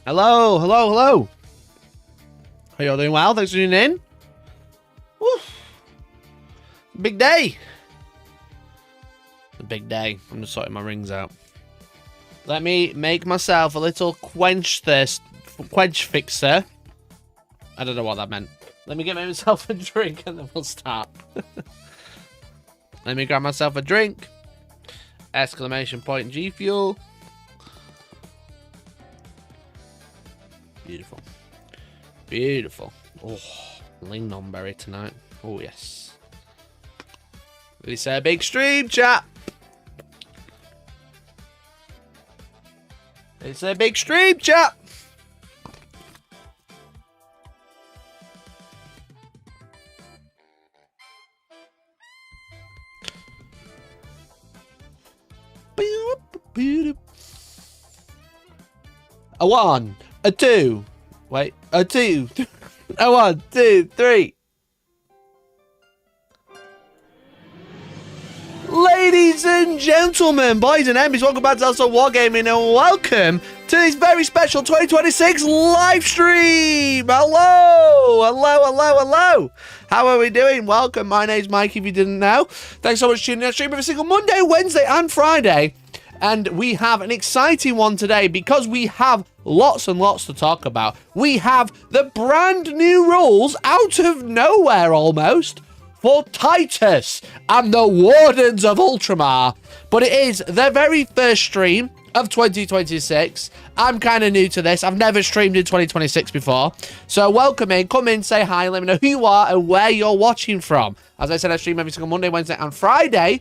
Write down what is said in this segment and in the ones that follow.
Hello, hello, hello. Are you all doing well? Thanks for tuning in. Woo. Big day. A big day. I'm just sorting my rings out. Let me make myself a little quench fixer. I don't know what that meant. Let me get myself a drink and then we'll start. Let me grab myself a drink. Exclamation point G Fuel. Beautiful. Beautiful. Oh, lingonberry tonight. Oh, yes. It's a big stream, chat. It's a big stream, chat. A 1, a 2. Wait, a 2. A 1, 2, 3. Ladies and gentlemen, boys and emmies, welcome back to Hellstormwargaming and welcome to this very special 2026 live stream. Hello, hello, hello, hello. How are we doing? Welcome. My name's Mike, if you didn't know. Thanks so much for tuning in. I stream every single Monday, Wednesday, and Friday. And we have an exciting one today because we have lots and lots to talk about. We have the brand new rules out of nowhere almost for Titus and the Wardens of Ultramar. But it is the very first stream of 2026. I'm kind of new to this. I've never streamed in 2026 before. So welcome in, come in, say hi, let me know who you are and where you're watching from. As I said, I stream every single Monday, Wednesday, and Friday.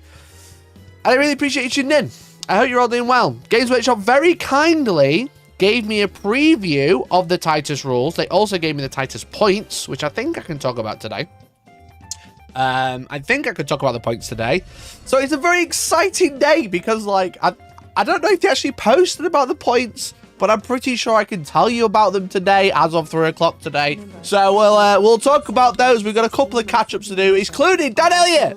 And I really appreciate you tuning in. I hope you're all doing well. Games Workshop very kindly gave me a preview of the Titus rules. They also gave me the Titus points, which I think I can talk about today. I think I could talk about the points today. So it's a very exciting day because, like, I don't know if they actually posted about the points, but I'm pretty sure I can tell you about them today as of 3 o'clock today. So we'll talk about those. We've got a couple of catch-ups to do, including Dan Elliott.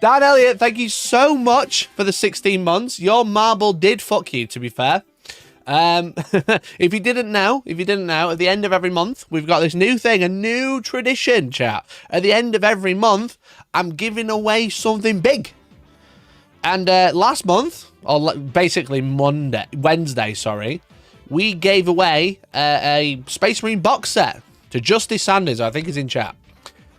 Dan Elliott, thank you so much for the 16 months. Your marble did fuck you, to be fair. If you didn't know, at the end of every month, we've got this new thing, a new tradition, chat. At the end of every month, I'm giving away something big. And last month, or basically Wednesday, sorry, we gave away a Space Marine box set to Justice Sanders, I think is in chat.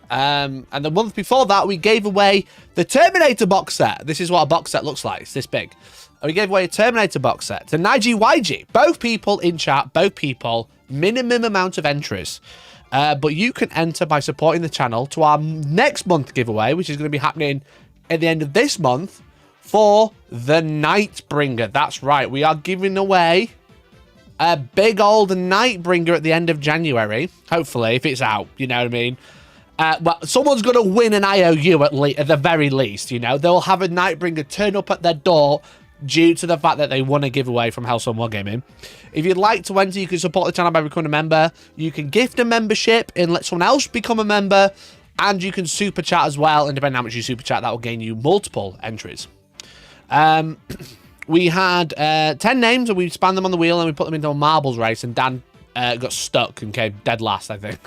And the month before that, we gave away the Terminator box set. This is what a box set looks like. It's this big. And we gave away a Terminator box set to Nige YG. Both people in chat, both people, minimum amount of entries. But you can enter by supporting the channel to our next month giveaway, which is going to be happening at the end of this month for the Nightbringer. That's right. We are giving away a big old Nightbringer at the end of January. Hopefully, if it's out, you know what I mean? Well, someone's going to win an IOU at the very least, you know. They'll have a Nightbringer turn up at their door due to the fact that they won a giveaway from Hellstormwargaming. If you'd like to enter, you can support the channel by becoming a member. You can gift a membership and let someone else become a member. And you can super chat as well. And depending on how much you super chat, that will gain you multiple entries. We had 10 names and we spanned them on the wheel and we put them into a marbles race. And Dan got stuck and came dead last, I think.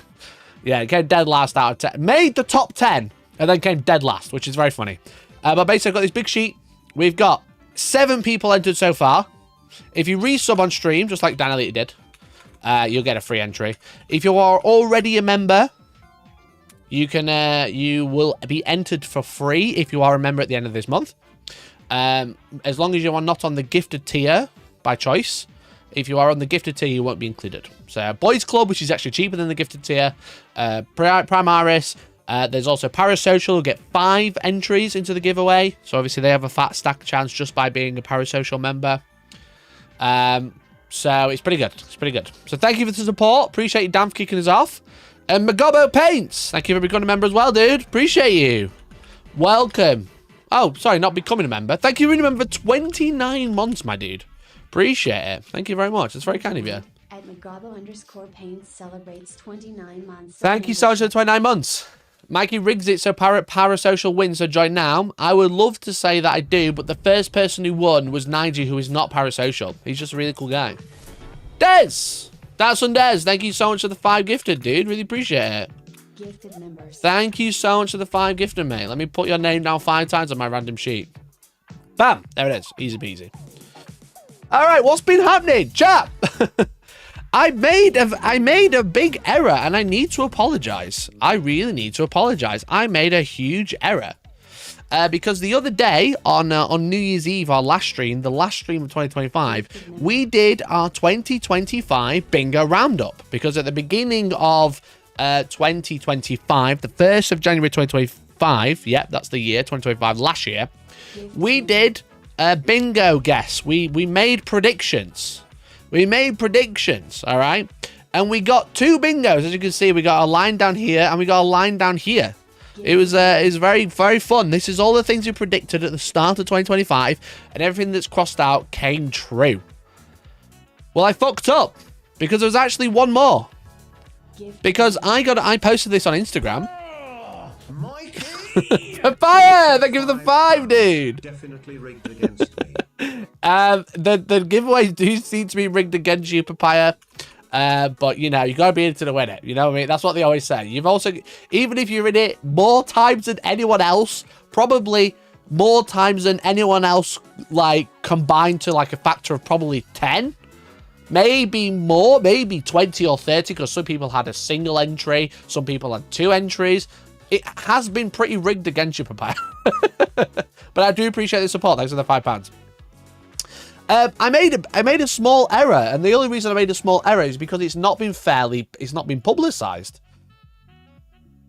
Yeah, it came dead last out of 10. Made the top 10 and then came dead last, which is very funny. But basically, I've got this big sheet. We've got 7 people entered so far. If you resub on stream, just like Dan Elliott did, you'll get a free entry. If you are already a member, you will be entered for free if you are a member at the end of this month. As long as you are not on the gifted tier by choice. If you are on the gifted tier, you won't be included. So, Boys Club, which is actually cheaper than the gifted tier. Primaris. There's also Parasocial, who get 5 entries into the giveaway. So, obviously, they have a fat stack chance just by being a Parasocial member. So, it's pretty good. It's pretty good. So, thank you for the support. Appreciate you, Dan, for kicking us off. And Magobo Paints. Thank you for becoming a member as well, dude. Appreciate you. Welcome. Oh, sorry, not becoming a member. Thank you for being a member for 29 months, my dude. Appreciate it. Thank you very much. It's very kind of you. At Magobo_Paints celebrates 29 months. Thank you so much for the 29 months. Mikey rigs it so Parasocial wins, so join now. I would love to say that I do, but the first person who won was Nigel, who is not Parasocial. He's just a really cool guy. Des! That's on Des. Thank you so much for the 5 gifted, dude. Really appreciate it. Gifted members. Thank you so much for the 5 gifted, mate. Let me put your name down 5 times on my random sheet. Bam! There it is. Easy peasy. Alright, what's been happening? Chat! I made a big error and I need to apologize. I really need to apologize. I made a huge error. Because the other day on New Year's Eve, our last stream, the last stream of 2025, we did our 2025 bingo roundup. Because at the beginning of 2025, the 1st of January 2025, yep, that's the year, 2025, last year, we did a bingo guess. We made predictions. We made predictions, all right? And we got 2 bingos. As you can see, we got a line down here and we got a line down here. It was very, very fun. This is all the things we predicted at the start of 2025, and everything that's crossed out came true. Well, I fucked up because there was actually one more. Because I posted this on Instagram. Papaya, thank you for the 5, dude. Definitely rigged against me. The giveaways do seem to be rigged against you, Papaya. But, you know, you got to be in it to win it. You know what I mean? That's what they always say. You've also, even if you're in it more times than anyone else, probably more times than anyone else, like, combined to, like, a factor of probably 10. Maybe more, maybe 20 or 30, because some people had a single entry. Some people had 2 entries. It has been pretty rigged against you, Papaya. But I do appreciate the support. Thanks for the £5. I made a small error, and the only reason I made a small error is because it's not been publicized.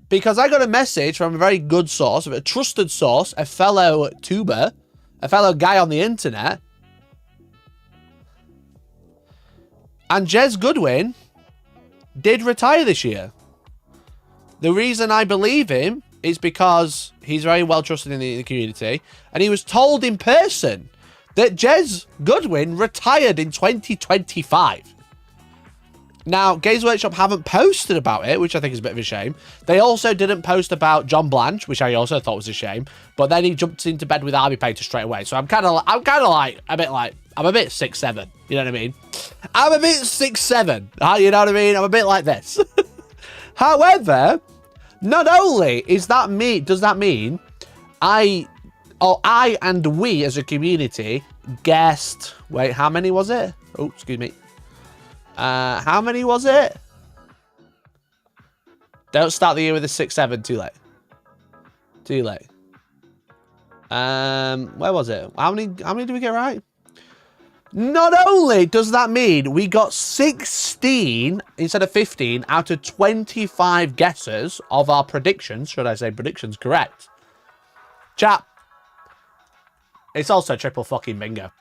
Because I got a message from a very good source, a trusted source, a fellow tuber, a fellow guy on the internet, and Jez Goodwin did retire this year. The reason I believe him is because he's very well trusted in the community, and he was told in person that Jez Goodwin retired in 2025. Now, Games Workshop haven't posted about it, which I think is a bit of a shame. They also didn't post about John Blanche, which I also thought was a shame. But then he jumped into bed with Army Painter straight away. So I'm a bit 6'7". You know what I mean? I'm a bit 6'7". You know what I mean? I'm a bit like this. However, not only does that mean I and we as a community guessed, wait, how many was it? Oh, excuse me. How many was it? Don't start the year with a 6'7", too late. Too late. Where was it? How many did we get right? Not only does that mean we got 16 instead of 15 out of 25 guesses of our predictions, should I say predictions, correct. Chat. It's also triple fucking bingo.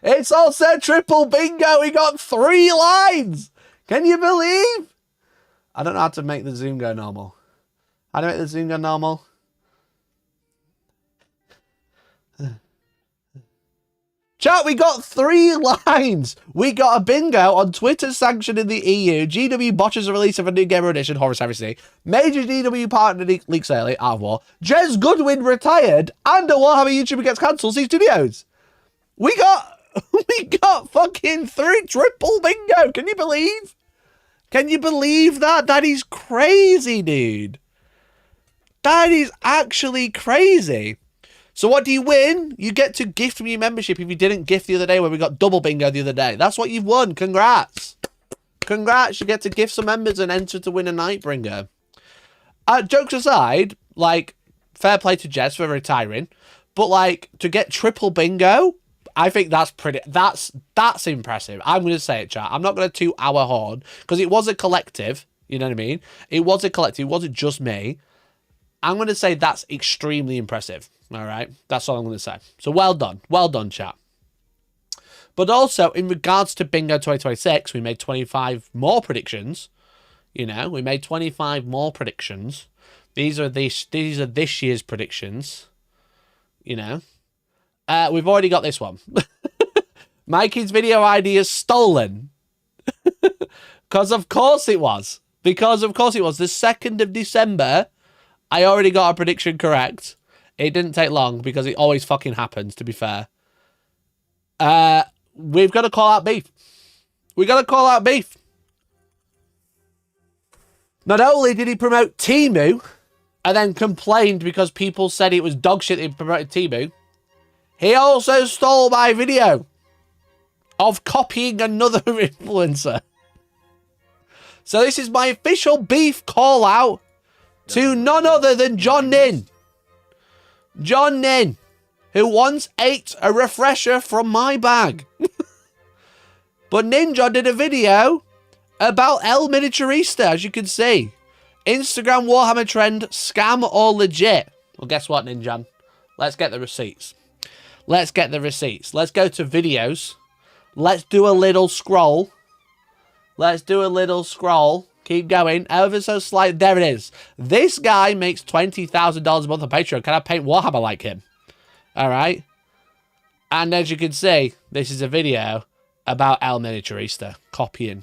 It's also triple bingo. We got 3 lines. Can you believe? I don't know how to make the zoom go normal. How do I make the zoom go normal? Chat, we got 3 lines. We got a bingo on Twitter sanctioned in the EU. GW botches the release of a new Gamer Edition, Horus Heresy. Major GW partner leaks early, Art of War. Jez Goodwin retired, and a Warhammer YouTuber gets cancelled. See Studios. We got fucking 3 triple bingo. Can you believe? Can you believe that? That is crazy, dude. That is actually crazy. So what do you win? You get to gift me your membership if you didn't gift the other day when we got double bingo the other day. That's what you've won. Congrats. Congrats. You get to gift some members and enter to win a Nightbringer. Jokes aside, like, fair play to Jess for retiring. But, like, to get triple bingo, I think that's that's impressive. I'm going to say it, chat. I'm not going to toot our horn because it was a collective. You know what I mean? It was a collective. It wasn't just me. I'm going to say that's extremely impressive. All right. That's all I'm going to say. So well done. Well done, chat. But also, in regards to Bingo 2026, we made 25 more predictions. You know, we made 25 more predictions. These are this year's predictions. You know. We've already got this one. Mikey's video ID is stolen. Because of course it was. Because, of course, it was the 2nd of December. I already got a prediction correct. It didn't take long because it always fucking happens, to be fair. We've got to call out beef. We got to call out beef. Not only did he promote Temu and then complained because people said it was dog shit that he promoted Temu, he also stole my video of copying another influencer. So this is my official beef call out to none other than John Nin. John Nin, who once ate a refresher from my bag. But Ninja did a video about El Miniaturista, as you can see. Instagram Warhammer trend, scam or legit? Well, guess what, Ninja? Let's get the receipts. Let's get the receipts. Let's go to videos. Let's do a little scroll. Let's do a little scroll. Keep going. Ever so slight. There it is. This guy makes $20,000 a month on Patreon. Can I paint Warhammer like him? All right. And as you can see, this is a video about El Miniaturista copying.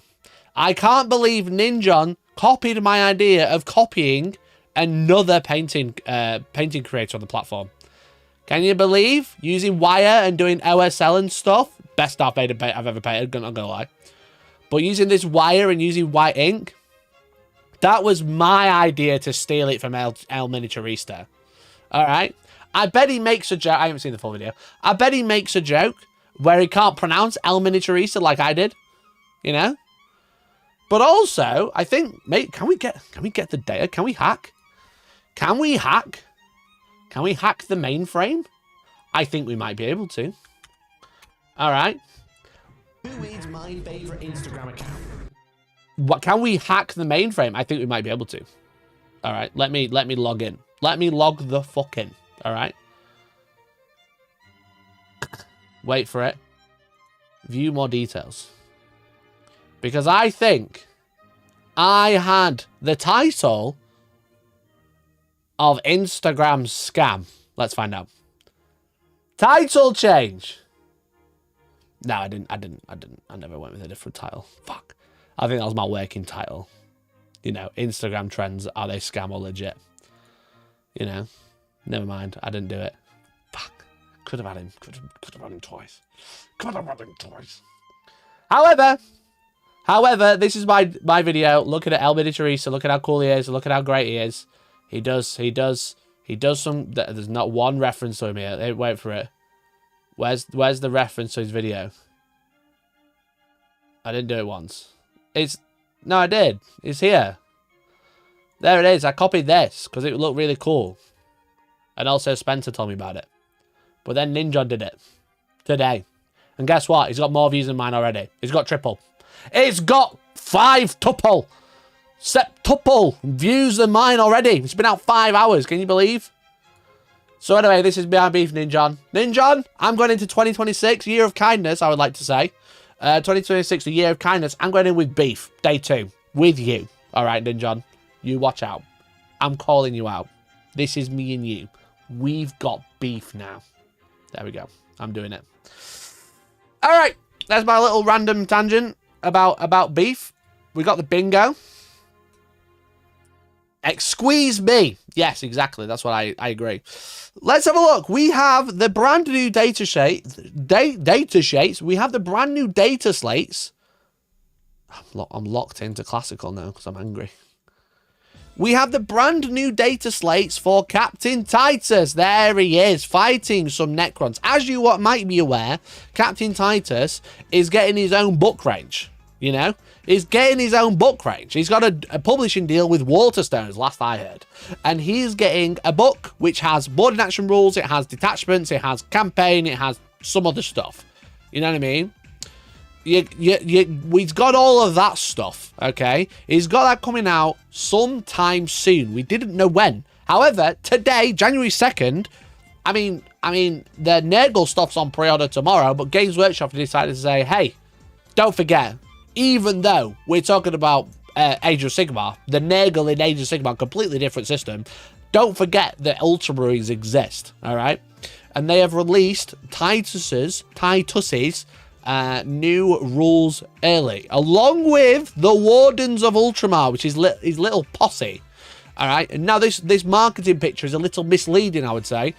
I can't believe Ninjon copied my idea of copying another painting creator on the platform. Can you believe? Using wire and doing OSL and stuff. Best stuff I've ever painted, I'm not gonna lie. But using this wire and using white ink, that was my idea to steal it from El Miniaturista. Alright? I bet he makes a joke. I haven't seen the full video. I bet he makes a joke where he can't pronounce El Miniaturista like I did. You know? But also, I think, mate, can we get the data? Can we hack? Can we hack? Can we hack the mainframe? I think we might be able to. All right. Who is my favorite Instagram account? What, can we hack the mainframe? I think we might be able to. All right. Let me log in. Let me log the fuck in. All right. Wait for it. View more details. Because I think I had the title of Instagram scam. Let's find out. Title change. No, I didn't. I never went with a different title. Fuck. I think that was my working title. You know, Instagram trends, are they scam or legit? You know, never mind. I didn't do it. Fuck. Could have had him. Could have had him twice. Could have had him twice. However, this is my video. Look at it, El Miniaturista. Look at how cool he is. Look at how great he is. He does some. There's not one reference to him here. Wait for it. Where's the reference to his video? I didn't do it once. No, I did. It's here. There it is. I copied this because it looked really cool. And also Spencer told me about it. But then Ninja did it today. And guess what? He's got more views than mine already. He's got triple. It's got 5-tuple. Septuple views than mine already. It's been out 5 hours. Can you believe? So anyway, this is Behind Beef, Ninjon. Ninjon, I'm going into 2026, year of kindness, I would like to say. 2026, the year of kindness. I'm going in with beef, day 2, with you. All right, Ninjon, you watch out. I'm calling you out. This is me and you. We've got beef now. There we go. I'm doing it. All right, that's my little random tangent about beef. We got the bingo. Squeeze me. Yes, exactly. That's what I agree. Let's have a look. We have the brand new data sheets. We have the brand new data slates. I'm locked into classical now because I'm angry. We have the brand new data slates for Captain Titus. There he is, fighting some Necrons. As you might be aware, Captain Titus is getting his own book range. You know? He's getting his own book range. He's got a publishing deal with Waterstones, last I heard. And he's getting a book which has board and action rules, it has detachments, it has campaign, it has some other stuff. You know what I mean? He's got all of that stuff, okay? He's got that coming out sometime soon. We didn't know when. However, today, January 2nd, I mean, the Nurgle stuff's on pre-order tomorrow, but Games Workshop decided to say, hey, don't forget, even though we're talking about Age of Sigmar, the Nurgle in Age of Sigmar, completely different system, don't forget that Ultramarines exist, all right? And they have released Titus's new rules early, along with the Wardens of Ultramar, which is his little posse. All right, and now this marketing picture is a little misleading, I would say,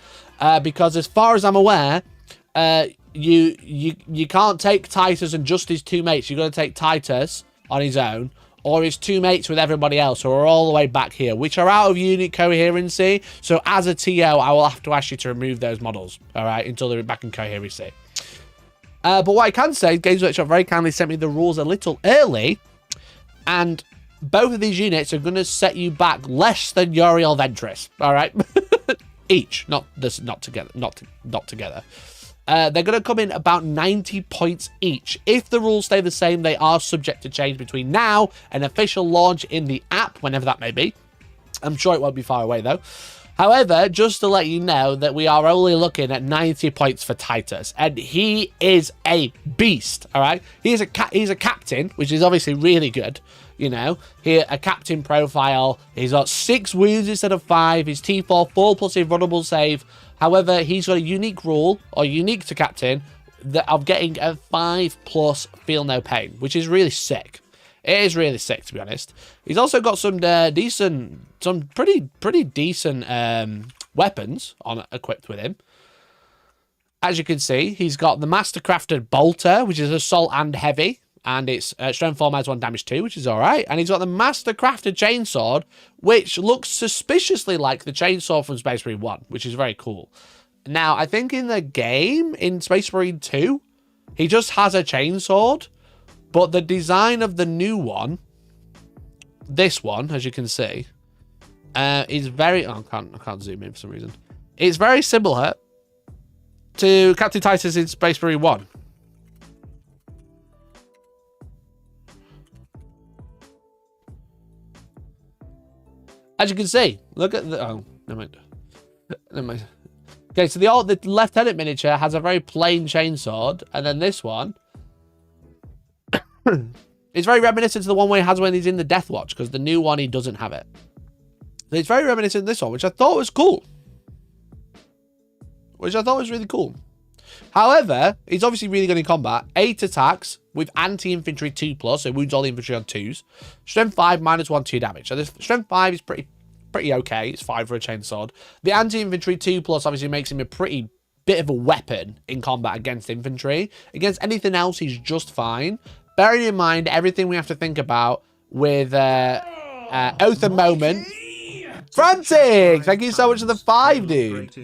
because as far as I'm aware, you can't take Titus and just his two mates. You've got to take Titus on his own, or his two mates with everybody else who are all the way back here, which are out of unit coherency. So as a TO, I will have to ask you to remove those models, all right, until they're back in coherency. But what I can say, Games Workshop very kindly sent me the rules a little early, and both of these units are going to set you back less than youre or Ventress, all right? Each, not together, not together. They're going to come in about 90 points each. If the rules stay the same, they are subject to change between now and official launch in the app, whenever that may be. I'm sure it won't be far away, though. However, just to let you know that we are only looking at 90 points for Titus, and he is a beast, all right? He's a captain, which is obviously really good, you know. Here, a captain profile. He's got 6 wounds instead of 5. His T4, 4+ invulnerable save. However, he's got a unique rule, or unique to captain, that of getting a 5+ feel no pain, which is really sick. It is really sick, to be honest. He's also got some pretty decent weapons equipped with him. As you can see, he's got the Mastercrafted Bolter, which is assault and heavy, and it's strength 4 -1 damage 2, which is all right. And he's got the Mastercrafted Chainsword, which looks suspiciously like the chainsaw from Space Marine 1, which is very cool. Now, I think in the game, in Space Marine 2, he just has a chainsword. But the design of the new one, this one, as you can see, is very... Oh, I can't zoom in for some reason. It's very similar to Captain Titus in Space Marine 1. As you can see, look at the... Oh, never mind. Never mind. Okay, so the Lieutenant miniature has a very plain chainsword, and then this one... It's very reminiscent to the one where he has when he's in the Deathwatch, because the new one, he doesn't have it. So it's very reminiscent of this one, which I thought was cool. Which I thought was really cool. However, he's obviously really good in combat. 8 attacks with anti-infantry 2+, so wounds all the infantry on 2s. Strength 5, -1, 2 damage. So this strength 5 is pretty okay. It's 5 for a chainsword. The anti-infantry 2+ obviously makes him a pretty bit of a weapon in combat against infantry. Against anything else, he's just fine. Bearing in mind everything we have to think about with Oath and Moment. Frantic! Thank you so much for the 5, dude.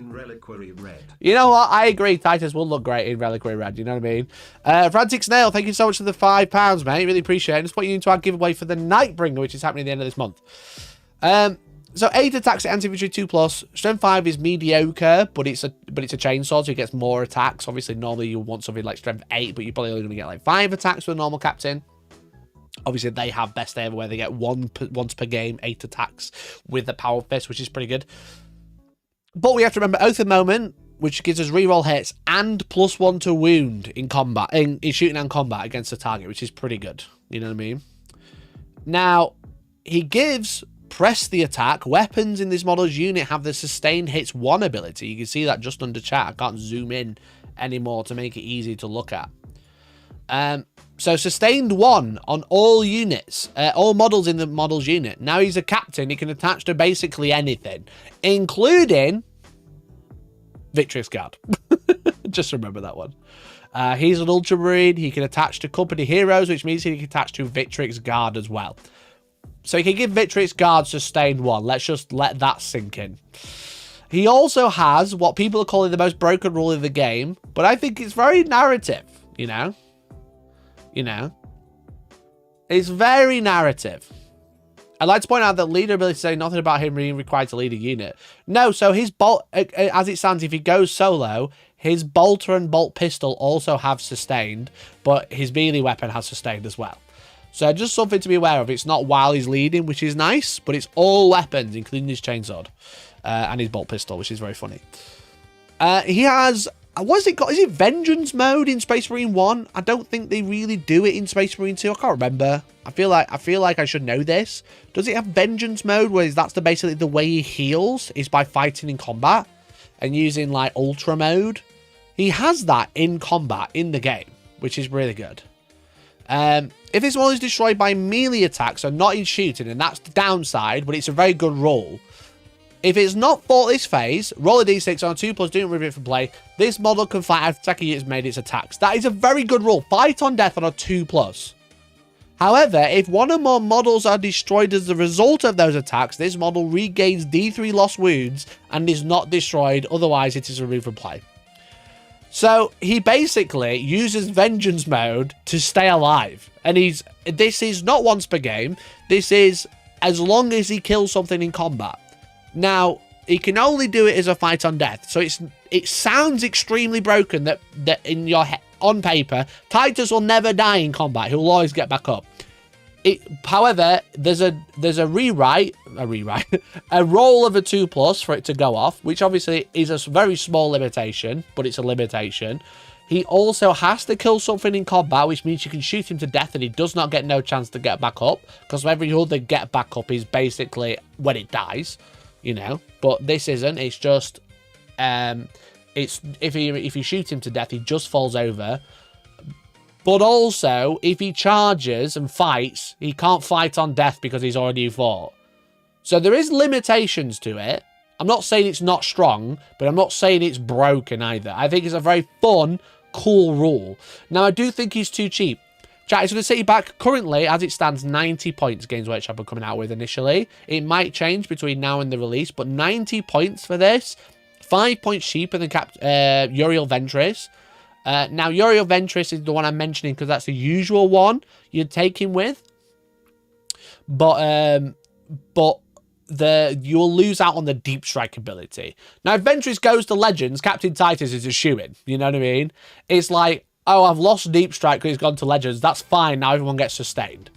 You know what? I agree. Titus will look great in Reliquary Red. You know what I mean? Frantic Snail, thank you so much for the £5, mate. Really appreciate it. Just put you into our giveaway for the Nightbringer, which is happening at the end of this month. So 8 attacks at anti-infantry 2+. Strength 5 is mediocre, but it's a chainsword, so he gets more attacks. Obviously, normally you want something like strength 8, but you're probably only going to get like 5 attacks with a normal captain. Obviously, they have best ever where they get once per game, 8 attacks with the power fist, which is pretty good. But we have to remember Oath of Moment, which gives us reroll hits and +1 to wound in combat, in shooting and combat against the target, which is pretty good. You know what I mean? Now, he gives press the attack. Weapons in this model's unit have the sustained hits 1 ability. You can see that just under chat. I can't zoom in anymore to make it easy to look at. So sustained 1 on all units, all models in the model's unit. Now he's a captain. He can attach to basically anything, including Victrix Guard. Just remember that one. He's an Ultramarine. He can attach to company heroes, which means he can attach to Victrix Guard as well. So he can give Victrix Guard sustained 1. Let's just let that sink in. He also has what people are calling the most broken rule in the game, but I think it's very narrative, you know? You know? It's very narrative. I'd like to point out that leader ability say nothing about him being required to lead a unit. No, so his bolt, as it stands, if he goes solo, his bolter and bolt pistol also have sustained, but his melee weapon has sustained as well. So just something to be aware of. It's not while he's leading, which is nice, but it's all weapons, including his chainsword and his bolt pistol, which is very funny. He has... What is it called? Is it Vengeance mode in Space Marine 1? I don't think they really do it in Space Marine 2. I can't remember. I feel like I should know this. Does it have Vengeance mode, where that's basically the way he heals is by fighting in combat and using like Ultra mode? He has that in combat in the game, which is really good. If this model is destroyed by melee attacks, so not in shooting, and that's the downside, but it's a very good roll. If it's not fought this phase, roll a d6 on a 2+, don't remove it from play. This model can fight after attacking units made its attacks. That is a very good roll. Fight on death on a 2+. However, if one or more models are destroyed as a result of those attacks, this model regains d3 lost wounds and is not destroyed. Otherwise, it is removed from play. So he basically uses vengeance mode to stay alive. And this is not once per game. This is as long as he kills something in combat. Now, he can only do it as a fight on death. So it sounds extremely broken that in your head, on paper, Titus will never die in combat. He'll always get back up. However, there's a a roll of a 2+ for it to go off, which obviously is a very small limitation, but it's a limitation. He also has to kill something in combat, which means you can shoot him to death and he does not get no chance to get back up, because every other get back up is basically when it dies, you know. But this isn't. It's just it's if you shoot him to death, he just falls over. But also, if he charges and fights, he can't fight on death because he's already fought. So there is limitations to it. I'm not saying it's not strong, but I'm not saying it's broken either. I think it's a very fun, cool rule. Now, I do think he's too cheap. Chat, it's going to set you back currently, as it stands, 90 points Games Workshop are coming out with initially. It might change between now and the release, but 90 points for this. 5 points cheaper than Uriel Ventris. Now, Uriel Ventris is the one I'm mentioning because that's the usual one you'd take him with. But you'll lose out on the deep strike ability. Now, if Ventris goes to Legends, Captain Titus is a shoo-in. You know what I mean? It's like, oh, I've lost deep strike because he's gone to Legends. That's fine. Now everyone gets sustained.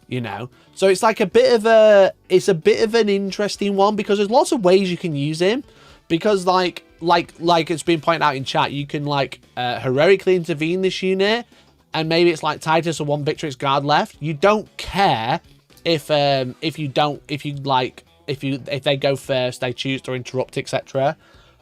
You know? So it's like a bit of an interesting one because there's lots of ways you can use him. Because like it's been pointed out in chat, you can like heroically intervene this unit, and maybe it's like Titus or one Victrix guard left. You don't care if they go first, they choose to interrupt, etc.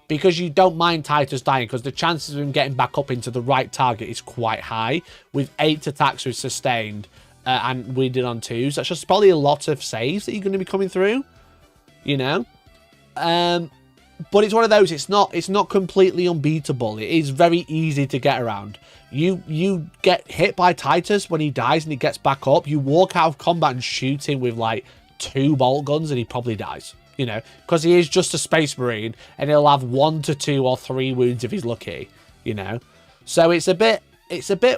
Because you don't mind Titus dying, because the chances of him getting back up into the right target is quite high. With 8 attacks with sustained, and we did on 2s, that's just probably a lot of saves that you're going to be coming through. You know. But it's one of those, it's not completely unbeatable. It is very easy to get around. You get hit by Titus when he dies and he gets back up. You walk out of combat and shoot him with like 2 bolt guns and he probably dies. You know, because he is just a space marine and he'll have 1 to 2 or 3 wounds if he's lucky. You know, so it's a bit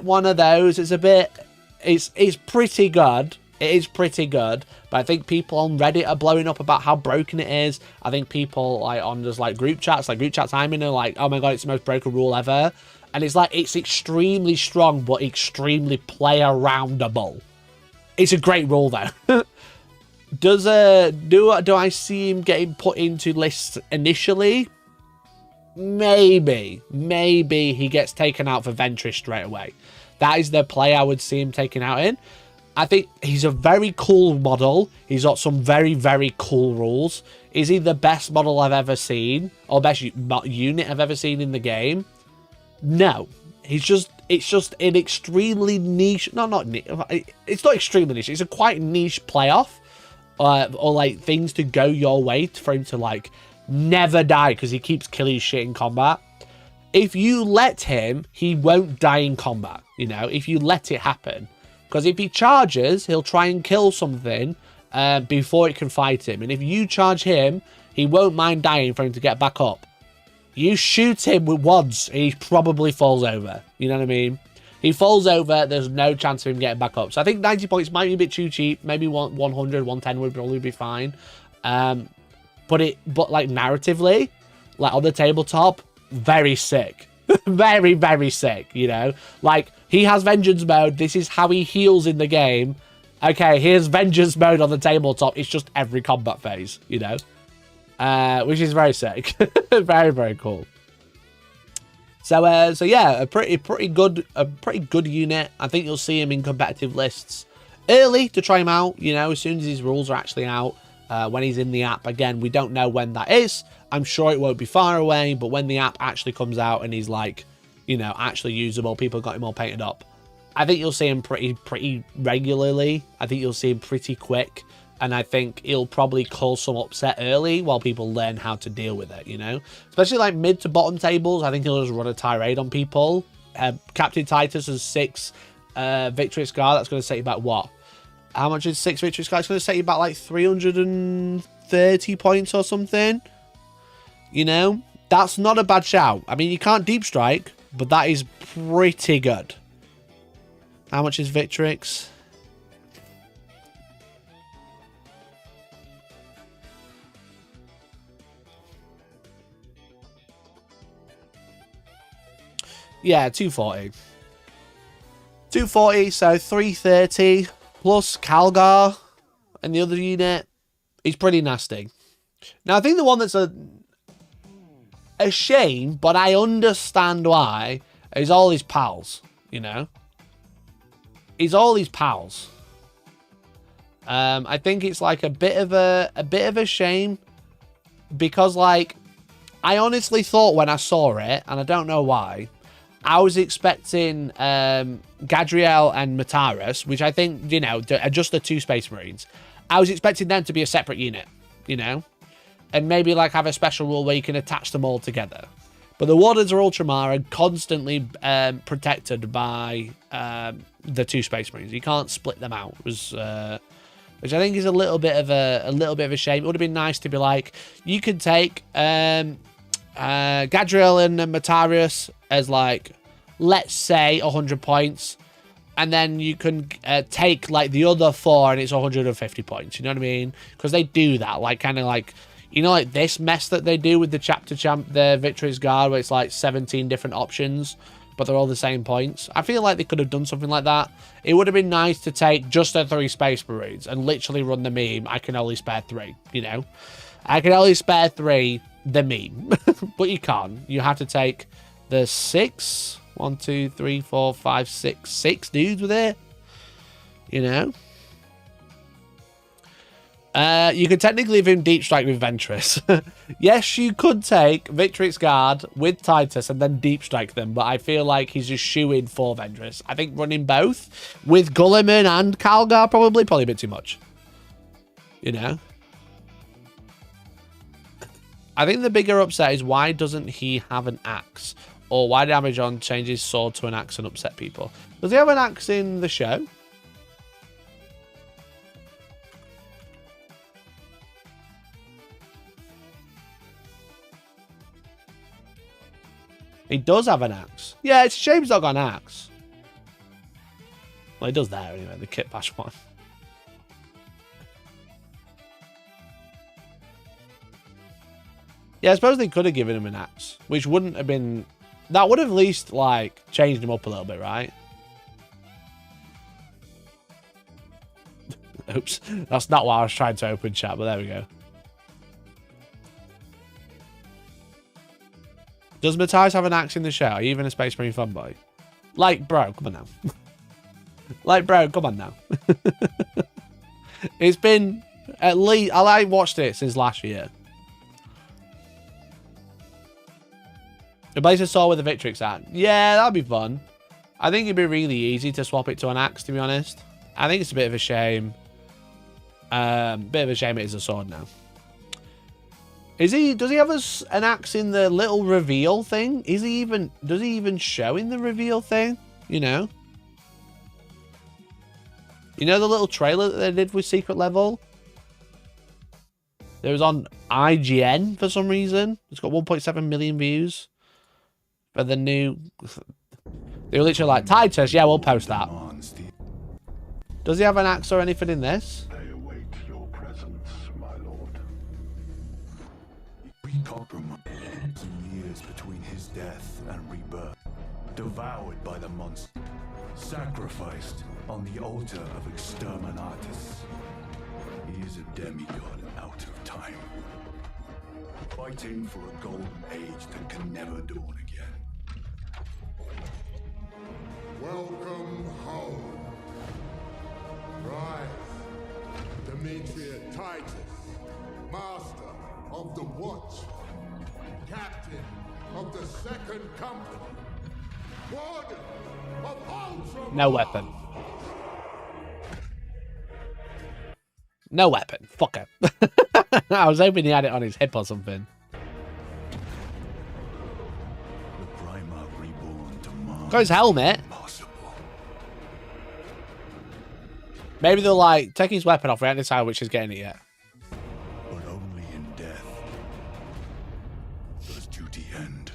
one of those. It's pretty good. It is pretty good, but I think people on Reddit are blowing up about how broken it is. I think people like on just like group chats I'm in, are like, oh my god, it's the most broken rule ever. And it's like, it's extremely strong, but extremely play-aroundable. It's a great rule though. Do I see him getting put into lists initially? Maybe he gets taken out for Ventris straight away. That is the play I would see him taken out in. I think he's a very cool model. He's got some very, very cool rules. Is he the best model I've ever seen? Or best unit I've ever seen in the game? No. It's just an extremely niche... It's not extremely niche. It's a quite niche playoff. Or like things to go your way for him to like never die because he keeps killing shit in combat. If you let him, he won't die in combat. You know, if you let it happen. Because if he charges, he'll try and kill something before it can fight him. And if you charge him, he won't mind dying for him to get back up. You shoot him with once, he probably falls over. You know what I mean? He falls over, there's no chance of him getting back up. So I think 90 points might be a bit too cheap. Maybe 100, 110 would probably be fine. But like narratively, like on the tabletop, very sick. Very, very sick, you know? Like, he has vengeance mode. This is how he heals in the game. Okay, here's vengeance mode on the tabletop. It's just every combat phase, you know? Which is very sick. Very, very cool. So yeah, a pretty good unit. I think you'll see him in competitive lists early to try him out, you know, as soon as his rules are actually out. When he's in the app, again, we don't know when that is. I'm sure it won't be far away, but when the app actually comes out and he's like you know, actually usable. People got him all painted up. I think you'll see him pretty regularly. I think you'll see him pretty quick. And I think he'll probably cause some upset early while people learn how to deal with it, you know? Especially like mid to bottom tables, I think he'll just run a tirade on people. Captain Titus has 6 victory scar. That's going to set you back what? How much is 6 victory scar? It's going to set you back like 330 points or something. You know? That's not a bad shout. I mean, you can't deep strike, but that is pretty good. How much is Victrix? Yeah, 240. 240, so 330 plus Calgar and the other unit is pretty nasty. Now, I think the one that's a shame, but I understand why, is all his pals, you know? He's all his pals. I think it's like a bit of a shame because, like, I honestly thought when I saw it, and I don't know why, I was expecting Gadriel and Mataris, which I think, you know, are just the 2 Space Marines. I was expecting them to be a separate unit, you know, and maybe like have a special rule where you can attach them all together. But the Wardens or Ultramar are constantly protected by the 2 Space Marines. You can't split them out, which I think is a little bit of a shame. It would have been nice to be like, you could take Gadriel and Matarius as like, let's say 100 points, and then you can take like the other 4 and it's 150 points. You know what I mean? Because they do that, like kind of like, you know, like this mess that they do with the the Victory's Guard, where it's like 17 different options, but they're all the same points. I feel like they could have done something like that. It would have been nice to take just the 3 Space Marines and literally run the meme, I can only spare 3, you know? I can only spare 3, the meme. But you can't. You have to take the 6, 1, 2, 3, 4, 5, 6 dudes with it, you know? You could technically have him deep strike with Ventress. Yes, you could take Victrix Guard with Titus and then deep strike them, but I feel like he's just shooing for Ventress. I think running both with Gulliman and Calgar probably a bit too much. You know? I think the bigger upset is why doesn't he have an axe? Or why did Amajon change his sword to an axe and upset people? Does he have an axe in the show? He does have an axe. Yeah, it's a shame he's not got an axe. Well, he does there anyway, the Kit Bash one. Yeah, I suppose they could have given him an axe, which wouldn't have been... That would have at least, like, changed him up a little bit, right? Oops. That's not what I was trying to open chat, but there we go. Does Matthias have an axe in the show? Are you even a Space Marine fanboy? Like, bro, come on now. Like, bro, come on now. It's been at least... I watched it since last year. Replace a sword with a Victrix axe. Yeah, that'd be fun. I think it'd be really easy to swap it to an axe, to be honest. I think it's a bit of a shame. Bit of a shame it is a sword now. Does he have an axe in the little reveal thing? Does he even show in the reveal thing? You know? You know the little trailer that they did with Secret Level? It was on IGN for some reason. It's got 1.7 million views. For the new... They were literally like, Titus, yeah, we'll post that. Does he have an axe or anything in this? I await your presence, my lord. We compromised years between his death and rebirth. Devoured by the monster. Sacrificed on the altar of Exterminatus. He is a demigod out of time. Fighting for a golden age that can never dawn again. Welcome home. Rise, Demetria Titus, Master of the Watch, Captain of the Second Company. Warden of Ultramar. No weapon. No weapon. Fuck it. I was hoping he had it on his hip or something. The Primarch reborn demands Got his helmet. impossible. Maybe they're like, taking his weapon off. We haven't decided which is getting it yet. But only in death does duty end.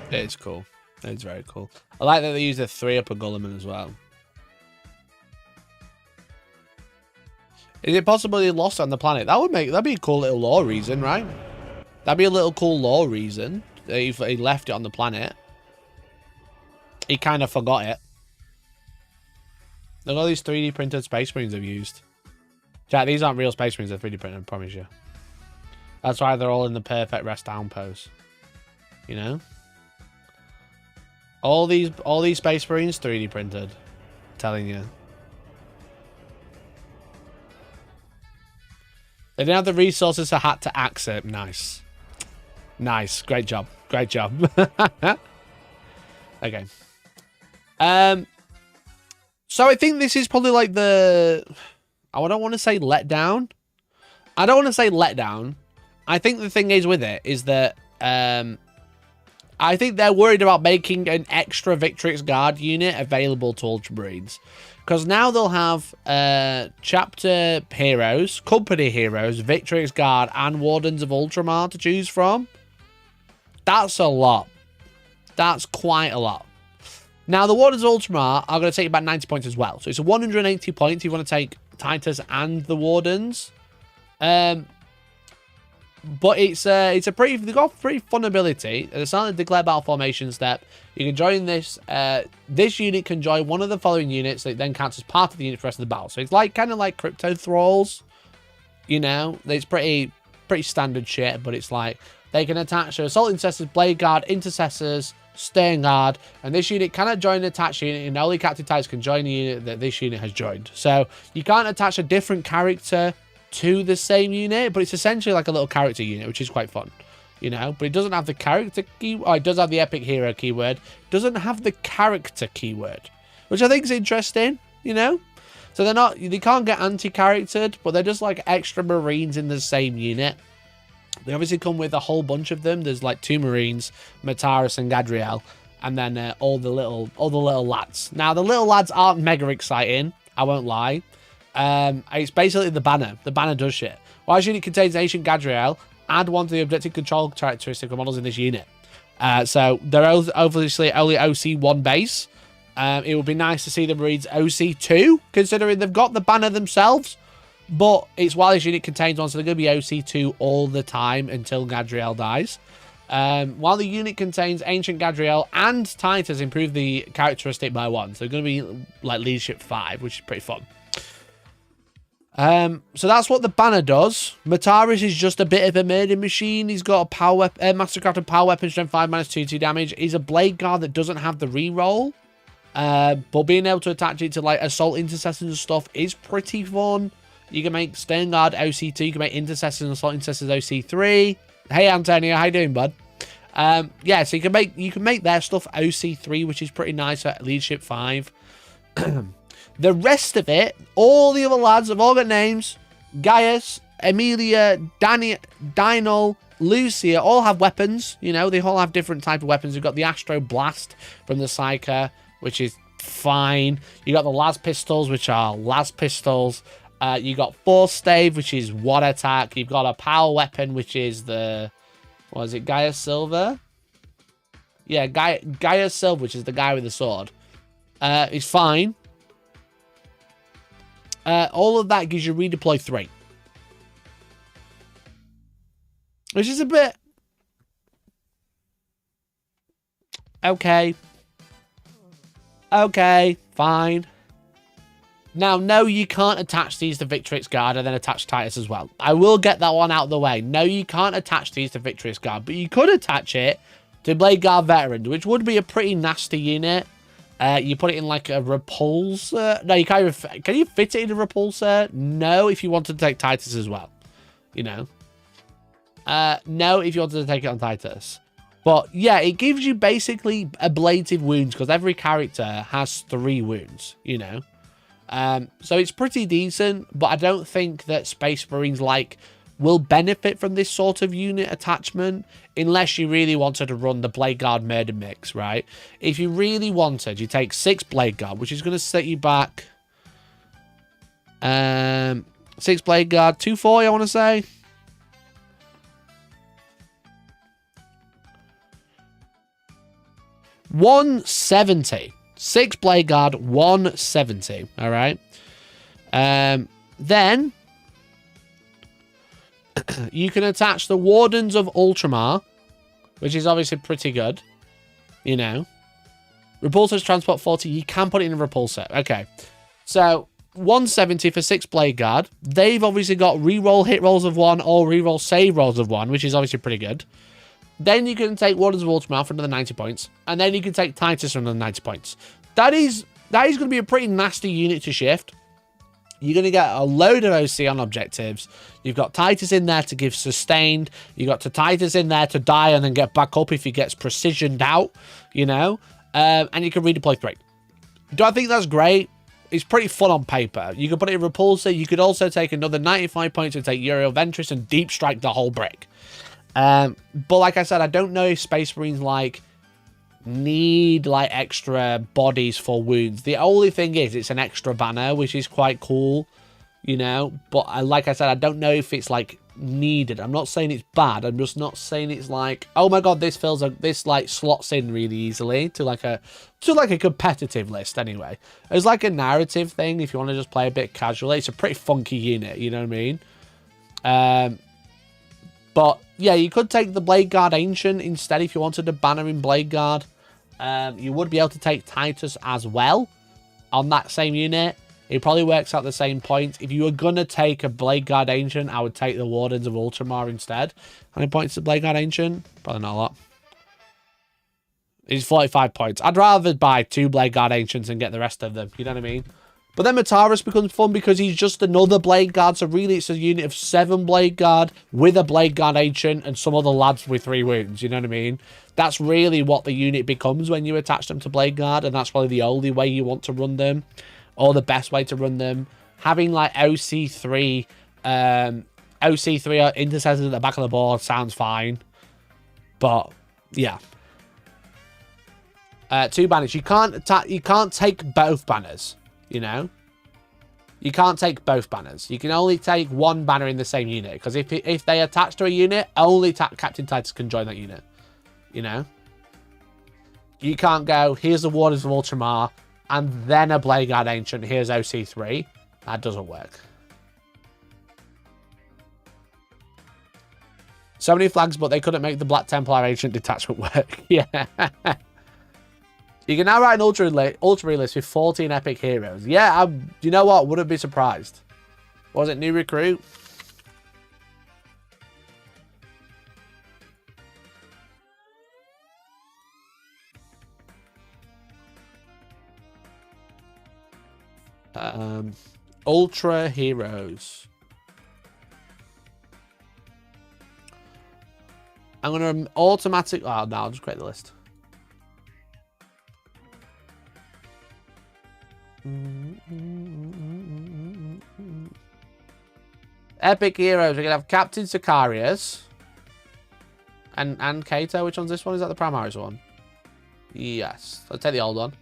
It is cool. It's very cool. I like that they use the 3-upper Gulliman as well. Is it possible he lost on the planet? That'd be a cool little lore reason, right? That'd be a little cool lore reason if he left it on the planet. He kind of forgot it. Look at all these 3D printed space marines they've used. Jack, these aren't real space marines, they're 3D printed, I promise you. That's why they're all in the perfect rest down pose. You know? All these space marines 3D printed. I'm telling you. They didn't have the resources, so had to axe it. Nice. Nice. Great job. Great job. Okay. So I think this is probably like the... I don't want to say letdown. I don't want to say letdown. I think the thing is with it is that... I think they're worried about making an extra Victrix Guard unit available to Ultramarines. Because now they'll have chapter heroes, company heroes, Victrix Guard, and Wardens of Ultramar to choose from. That's a lot. That's quite a lot. Now, the Wardens of Ultramar are going to take about 90 points as well. So it's a 180 points if you want to take Titus and the Wardens. But it's a pretty, they've got pretty fun ability. At the start of the declare battle formation step, you can join this. This unit can join one of the following units that then counts as part of the unit for the rest of the battle. So it's like kind of like crypto thralls, you know. It's pretty standard shit, but it's like they can attach to assault intercessors, blade guard, intercessors, stern guard, and this unit cannot join an attached unit, and only Captain Titus can join the unit that this unit has joined. So you can't attach a different character to the same unit, but it's essentially like a little character unit, which is quite fun, you know. But it doesn't have the character key. Oh, it does have the epic hero keyword. Doesn't have the character keyword, which I think is interesting, you know. So they can't get anti-charactered, but they're just like extra marines in the same unit. They obviously come with a whole bunch of them. There's like 2 marines, Mataris and Gadriel, and then all the little lads. Now the little lads aren't mega exciting, I won't lie. It's basically the banner. The banner does shit. While this unit contains ancient Gadriel, add one to the objective control characteristic of models in this unit. So they're obviously only OC1 base. It would be nice to see the Marines OC2, considering they've got the banner themselves. But it's while this unit contains one, so they're going to be OC2 all the time until Gadriel dies. While the unit contains ancient Gadriel and Titus, improve the characteristic by 1. So they're going to be like leadership 5, which is pretty fun. So that's what the banner does. Mataris is just a bit of a murder machine. He's got a power mastercrafted power weapon, strength 5 minus 2 damage. He's a blade guard that doesn't have the reroll. But being able to attach it to like assault intercessors and stuff is pretty fun. You can make stern guard OC2. You can make intercessors and assault intercessors OC3. Hey Antonio, how you doing, bud? Yeah, so you can make their stuff OC3, which is pretty nice at leadership 5. The rest of it, all the other lads have all got names. Gaius, Emilia, Dynal, Lucia, all have weapons. You know, they all have different type of weapons. You've got the Astro Blast from the Psyker, which is fine. You got the Las Pistols, which are Las Pistols. You got Force Stave, which is one attack. You've got a power weapon, which is the... What is it? Gaius Silver? Yeah, Gaius Silver, which is the guy with the sword. It's fine. All of that gives you redeploy 3. Which is a bit... Okay. Okay, fine. Now, no, you can't attach these to Victrix Guard and then attach Titus as well. I will get that one out of the way. No, you can't attach these to Victrix Guard, but you could attach it to Blade Guard Veteran, which would be a pretty nasty unit. You put it in like a repulsor. No, you can't even... Can you fit it in a repulsor? No, if you want to take Titus as well. You know. No, if you wanted to take it on Titus. But yeah, it gives you basically ablative wounds because every character has 3 wounds, you know. So it's pretty decent, but I don't think that Space Marines will benefit from this sort of unit attachment unless you really wanted to run the Blade Guard murder mix, right? If you really wanted, you take 6 Blade Guard, which is going to set you back 6 Blade Guard, 240, I want to say. $170. 6 Blade Guard, $170. All right. Then you can attach the Wardens of Ultramar, which is obviously pretty good. You know. Repulsor's Transport 40. You can put it in a repulsor. Okay. So, 170 for 6 Blade Guard. They've obviously got reroll hit rolls of 1 or reroll save rolls of 1, which is obviously pretty good. Then you can take Wardens of Ultramar for another 90 points. And then you can take Titus for another 90 points. That is going to be a pretty nasty unit to shift. You're going to get a load of OC on objectives. You've got Titus in there to give sustained. You've got Titus in there to die and then get back up if he gets precisioned out, you know. And you can redeploy 3. Do I think that's great? It's pretty fun on paper. You could put it in Repulsor. You could also take another 95 points and take Uriel Ventress and deep strike the whole brick. But like I said, I don't know if Space Marines need extra bodies for wounds. The only thing is it's an extra banner, which is quite cool, you know. But like I said, I don't know if it's needed. I'm not saying it's bad. I'm just not saying it's oh my god, this slots in really easily to a competitive list anyway. It's like a narrative thing if you want to just play a bit casually. It's a pretty funky unit, you know what I mean? But yeah, you could take the Blade Guard Ancient instead if you wanted to banner in Blade Guard. You would be able to take Titus as well on that same unit. It probably works out the same points. If you were going to take a Blade Guard Ancient, I would take the Wardens of Ultramar instead. How many points is Blade Guard Ancient? Probably not a lot. It's 45 points. I'd rather buy 2 Blade Guard Ancients and get the rest of them. You know what I mean? But then Mataris becomes fun because he's just another Blade Guard. So really it's a unit of 7 Blade Guard with a Blade Guard Ancient and some other lads with 3 wounds. You know what I mean? That's really what the unit becomes when you attach them to Blade Guard. And that's probably the only way you want to run them. Or the best way to run them. Having OC3 intercessors at the back of the board sounds fine. But yeah. 2 banners. You can't take both banners. You know, you can't take both banners. You can only take 1 banner in the same unit because if they attach to a unit, only Captain Titus can join that unit. You know, you can't go, here's the Wardens of Ultramar and then a Blade Guard Ancient. Here's OC3. That doesn't work. So many flags, but they couldn't make the Black Templar Ancient detachment work. Yeah. You can now write an ultra list with 14 epic heroes. Yeah, you know what? Wouldn't be surprised. Was it new recruit? Ultra heroes. I'm gonna automatic. Oh no, I'll just create the list. Epic heroes. We're gonna have Captain Sicarius and Kato. Which one's this one? Is that the Primaris one? Yes. Let's take the old one.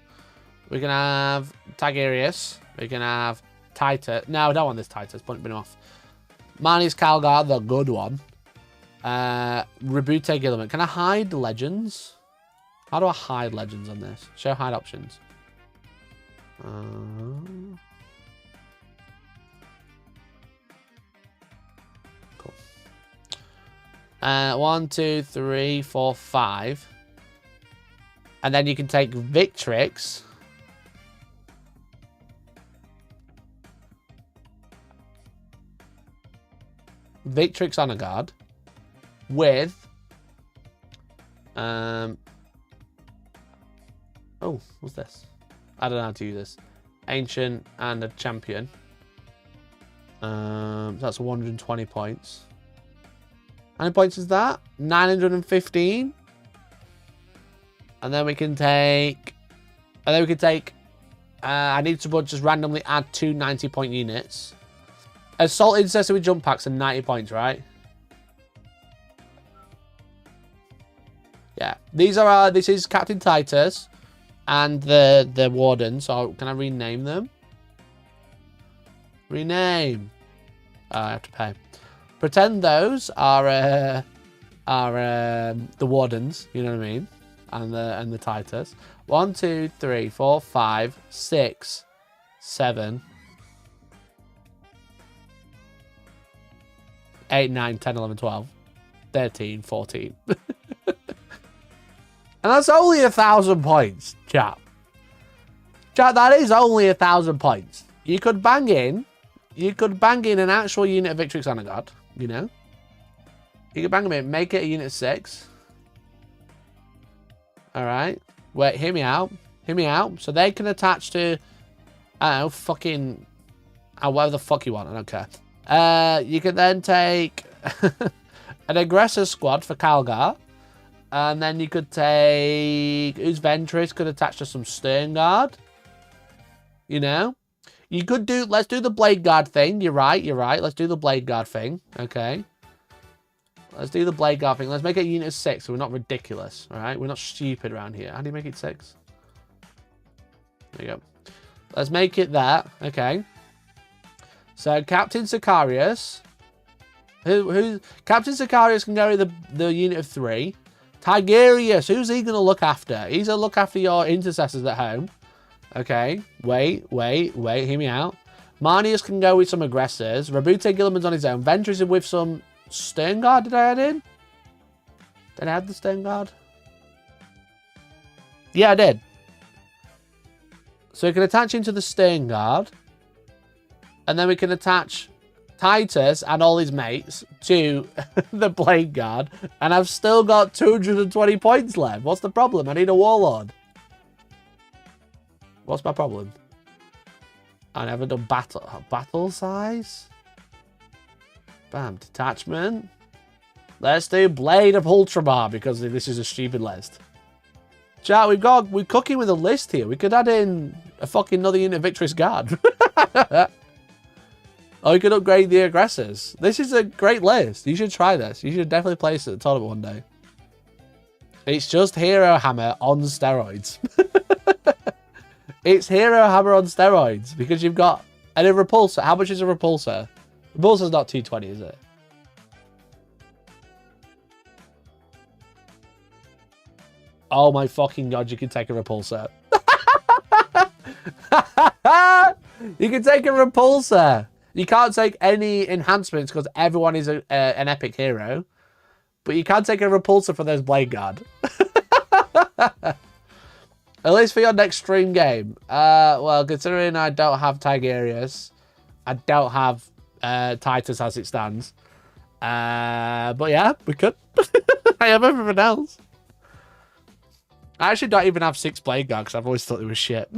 We can have Tagirius. We can have Titus. No, I don't want this Titus. Put him off. Marnie's Calgar, the good one. Rebute Gilliman. Can I hide legends? How do I hide legends on this? Show hide options. Cool. 1, 2, 3, 4, 5. And then you can take Victrix. Victrix on a guard. With... Oh, what's this? I don't know how to use this. Ancient and a champion. That's 120 points. How many points is that? 915. And then we can take... I need to just randomly add 2 90-point units. Assault intercessor with jump packs and 90 points, right? Yeah. These are this is Captain Titus and the Wardens. So can I rename them? Rename. Oh, I have to pay. Pretend those are the Wardens, you know what I mean? And the Titus. 1, 2, 3, 4, 5, 6, 7, 8, 9, 10, 11, 12, 13, 14. And that's only 1,000 points, chat. Chat, that is only 1,000 points. You could bang in an actual unit of Victrix on a god, you know? You could bang them in, make it a unit 6. Alright. Wait, hear me out. Hear me out. So they can attach to, I don't know, fucking, whatever the fuck you want, I don't care. You can then take an aggressor squad for Calgar. And then you could take... Who's Ventress could attach to some Stern Guard. You know? You could do... Let's do the Blade Guard thing. You're right. Let's do the Blade Guard thing. Okay. Let's do the Blade Guard thing. Let's make it a unit of 6 so we're not ridiculous. Alright? We're not stupid around here. How do you make it 6? There you go. Let's make it that. Okay. So, Captain Sicarius. Captain Sicarius can carry the unit of 3. Tigerius, who's he going to look after? He's going to look after your intercessors at home. Okay, wait, hear me out. Marnius can go with some aggressors. Rabute Gilliman's on his own. Ventress with some Stern Guard, did I add in? Did I add the Stern Guard? Yeah, I did. So we can attach into the Stern Guard. And then we can attach Titus and all his mates to the Blade Guard, and I've still got 220 points left. What's the problem? I need a Warlord. What's my problem? I never done battle size. Bam, detachment. Let's do Blade of Ultramar because this is a stupid list. Chat, we're cooking with a list here. We could add in a fucking another unit of Victrix Guard. Oh, you could upgrade the aggressors. This is a great list. You should try this. You should definitely place it at the tournament one day. It's just Hero Hammer on steroids. It's Hero Hammer on steroids because you've got a repulsor. How much is a repulsor? Repulsor's not 220, is it? Oh my fucking god, you can take a repulsor. You can take a repulsor. You can't take any enhancements because everyone is an epic hero. But you can take a repulsor for those Blade Guard. At least for your next stream game. Well, considering I don't have Tigerius, I don't have Titus as it stands. But yeah, we could. I have everything else. I actually don't even have 6 Blade Guard because I've always thought it was shit.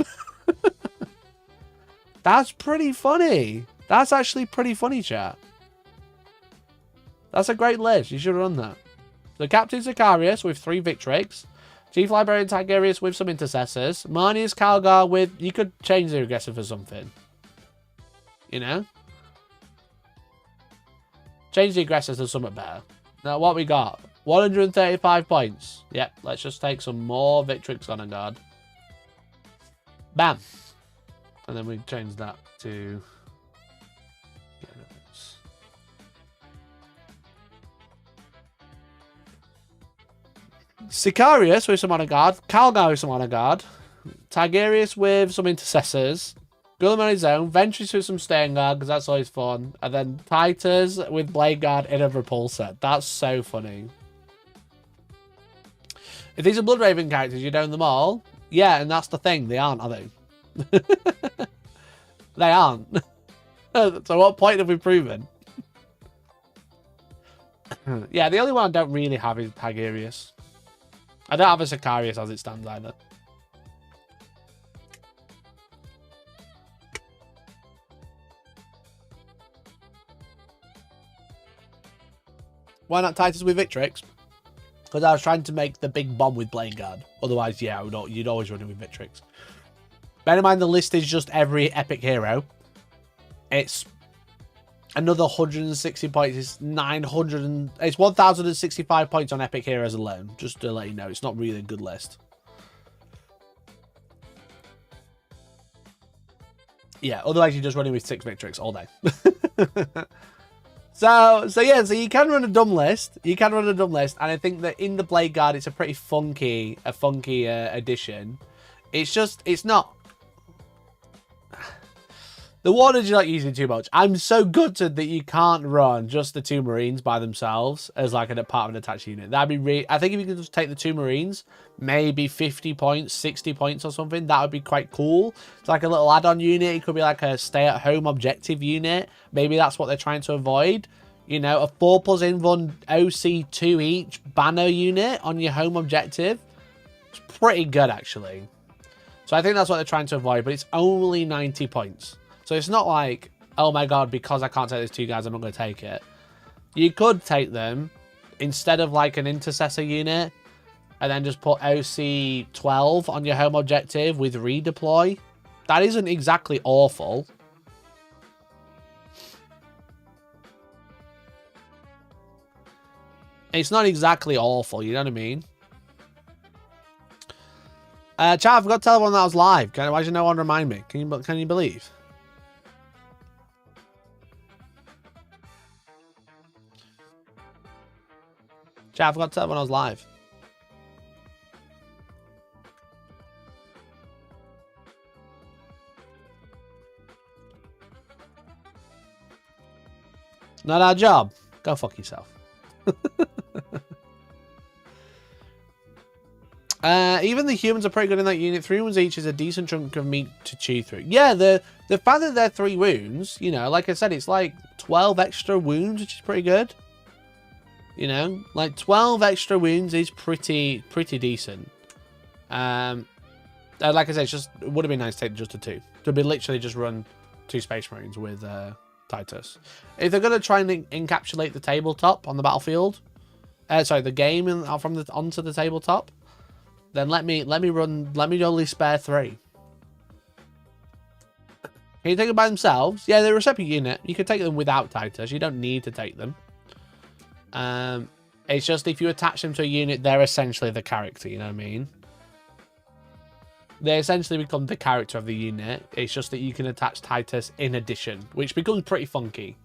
That's pretty funny. That's actually pretty funny, chat. That's a great list. You should run that. So Captain Sicarius with 3 Victrix. Chief Librarian Tigerius with some intercessors. Marnius Calgar with... You could change the aggressor for something. You know? Change the aggressor to something better. Now, what we got? 135 points. Yep, let's just take some more Victrix on a guard. Bam. And then we change that to... Sicarius with some honor guard, Calgar with some honor guard, Tigerius with some intercessors, Gullum on his own, Ventress with some Stern Guard because that's always fun, and then Titus with Blade Guard in a repulsor. That's so funny. If these are Blood Raven characters, you own them all. Yeah, and that's the thing. They aren't, are they? They aren't. So what point have we proven? Yeah, the only one I don't really have is Tigerius. I don't have a Sicarius as it stands either. Why not Titus with Victrix? Because I was trying to make the big bomb with Blade Guard. Otherwise, yeah, you'd always run it with Victrix. Bear in mind, the list is just every epic hero. It's another 160 points. It's 900 it's 1,065 points on epic heroes alone. Just to let you know, it's not really a good list. Yeah, otherwise you're just running with 6 Victrix all day. So you can run a dumb list. You can run a dumb list, and I think that in the Blade Guard, it's a pretty funky addition. It's not. The Wardens you're not using too much. I'm so gutted that you can't run just the 2 Marines by themselves as like a part of an attached unit. That'd be really. I think if you could just take the 2 Marines, maybe 50 points, 60 points or something, that would be quite cool. It's like a little add-on unit. It could be like a stay-at-home objective unit. Maybe that's what they're trying to avoid. You know, a 4+1 OC2 each banner unit on your home objective. It's pretty good, actually. So I think that's what they're trying to avoid, but it's only 90 points. So it's not like, oh my god, because I can't take those 2 guys, I'm not going to take it. You could take them instead of like an intercessor unit and then just put OC12 on your home objective with redeploy. That isn't exactly awful. It's not exactly awful, you know what I mean? Chat, I forgot to tell everyone that I was live. Why did no one remind me? Can you believe? Chat, I forgot to tell when I was live. Not our job. Go fuck yourself. Even the humans are pretty good in that unit. 3 wounds each is a decent chunk of meat to chew through. Yeah, the fact that they're 3 wounds, you know, like I said, it's like 12 extra wounds, which is pretty good. You know, like 12 extra wounds is pretty decent. Like I said, it would have been nice to take just a 2. To be literally just run 2 Space Marines with Titus. If they're gonna try and encapsulate the tabletop on the battlefield, sorry, the game onto the tabletop, then let me only spare 3. Can you take them by themselves? Yeah, they're a separate unit. You could take them without Titus. You don't need to take them. It's just if you attach them to a unit, they're essentially the character, you know what I mean? They essentially become the character of the unit. It's just that you can attach Titus in addition, which becomes pretty funky.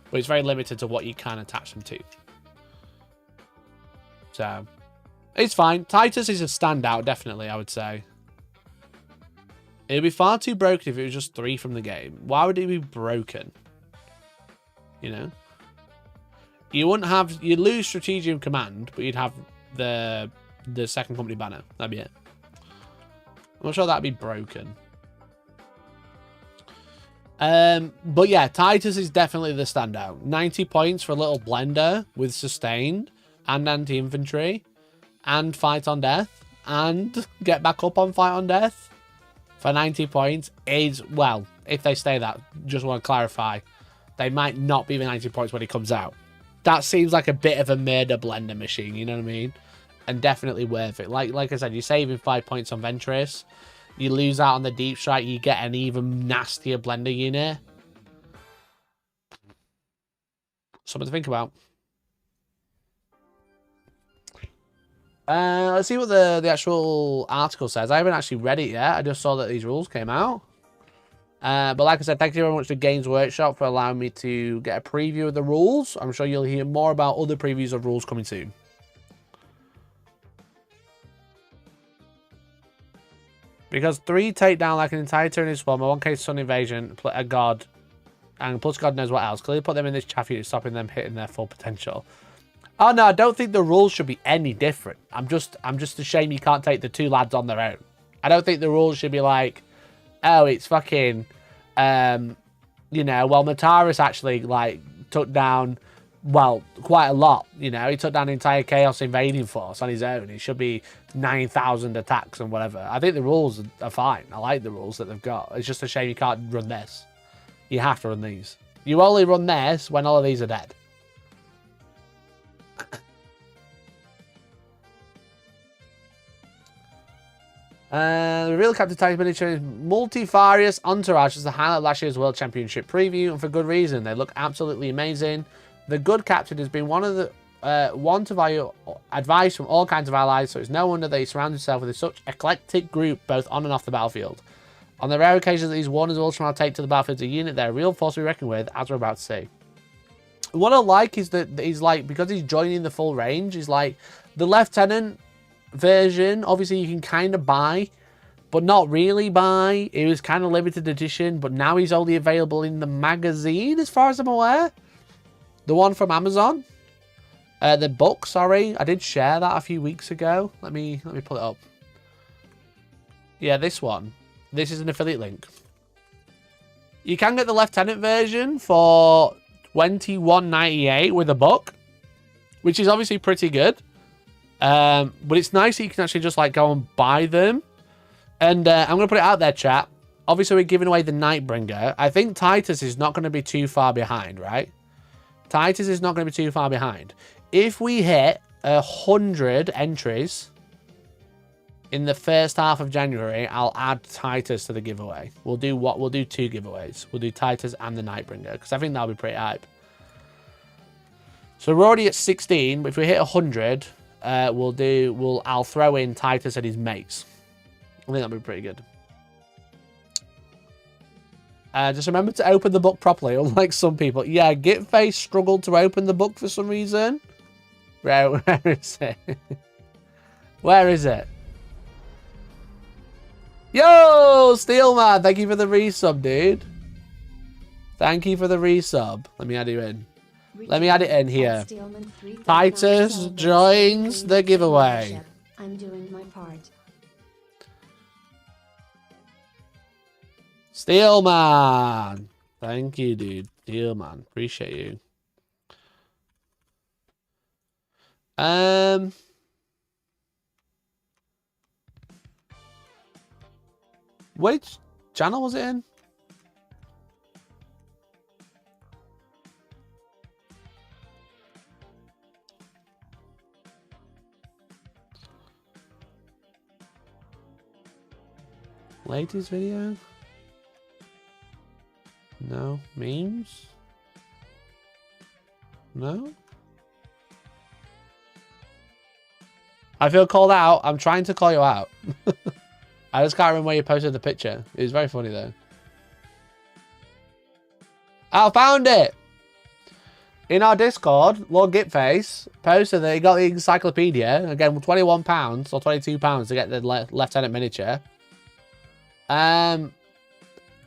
But it's very limited to what you can attach them to. So, it's fine. Titus is a standout, definitely, I would say. It would be far too broken if it was just 3 from the game. Why would it be broken? You know? You'd lose Strategium Command, but you'd have the second company banner. That'd be it. I'm not sure that'd be broken. But yeah, Titus is definitely the standout. 90 points for a little blender with sustained and anti-infantry and fight on death and get back up on fight on death for 90 points is, well, if they stay that, just want to clarify, they might not be the 90 points when it comes out. That seems like a bit of a murder blender machine, you know what I mean? And definitely worth it. Like I said, you're saving 5 points on Ventress. You lose out on the Deep Strike, you get an even nastier blender unit. Something to think about. Let's see what the actual article says. I haven't actually read it yet. I just saw that these rules came out. But like I said, thank you very much to Games Workshop for allowing me to get a preview of the rules. I'm sure you'll hear more about other previews of rules coming soon. Because 3 take down like an entire Tyranid swarm, a 1k Sun Invasion, a god, and plus God knows what else. Clearly put them in this chaff unit, stopping them hitting their full potential. Oh no, I don't think the rules should be any different. I'm just ashamed you can't take the 2 lads on their own. I don't think the rules should be like, oh, it's fucking, you know, well, Mataris actually, like, took down, well, quite a lot, you know. He took down the entire Chaos invading force on his own. It should be 9,000 attacks and whatever. I think the rules are fine. I like the rules that they've got. It's just a shame you can't run this. You have to run these. You only run this when all of these are dead. The reveal Captain Titus miniature is multifarious entourage as the highlight of last year's World Championship preview, and for good reason. They look absolutely amazing. The good captain has been one to value advice from all kinds of allies, so it's no wonder that he surrounds himself with such eclectic group both on and off the battlefield. On the rare occasions that these Wardens of Ultramar take to the battlefield, a unit they're a real force to be reckoned with, as we're about to see. What I like is that he's like, because he's joining the full range, he's like the Lieutenant version, obviously you can kind of buy, but not really buy. It was kind of limited edition, but now he's only available in the magazine as far as I'm aware. The one from Amazon. The book, sorry. I did share that a few weeks ago. Let me pull it up. Yeah, this one. This is an affiliate link. You can get the Lieutenant version for $21.98 with a book, which is obviously pretty good. But it's nice that you can actually just like go and buy them. And I'm going to put it out there, chat. Obviously, we're giving away the Nightbringer. I think Titus is not going to be too far behind, right? Titus is not going to be too far behind. If we hit 100 entries in the first half of January, I'll add Titus to the giveaway. We'll do 2 giveaways. We'll do Titus and the Nightbringer, because I think that'll be pretty hype. So we're already at 16, but if we hit 100, I'll throw in Titus and his mates. I think that'll be pretty good. Just remember to open the book properly, unlike some people. Yeah, Gitface struggled to open the book for some reason. Where is it? Where is it? Yo, Steelman, thank you for the resub, dude. Thank you for the resub. Let me add you in. Let me add it in here. Titus joins the giveaway. I'm doing my part. Steelman. Thank you, dude. Steelman. Appreciate you. Which channel was it in? Latest video? No. Memes? No? I feel called out. I'm trying to call you out. I just can't remember where you posted the picture. It was very funny though. I found it! In our Discord, Lord Gitface posted that he got the encyclopedia. Again, £21 or £22 to get the Lieutenant miniature.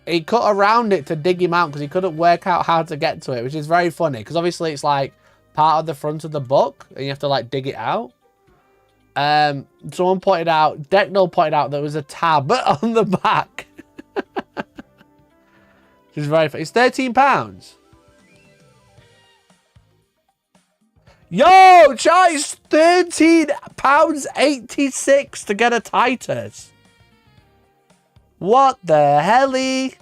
He cut around it to dig him out because he couldn't work out how to get to it, which is very funny because obviously it's like part of the front of the book and you have to like dig it out. Someone pointed out, Decknell pointed out there was a tab on the back. Which is very funny. It's £13. Yo, chat, it's £13.86 to get a Titus. What the helly?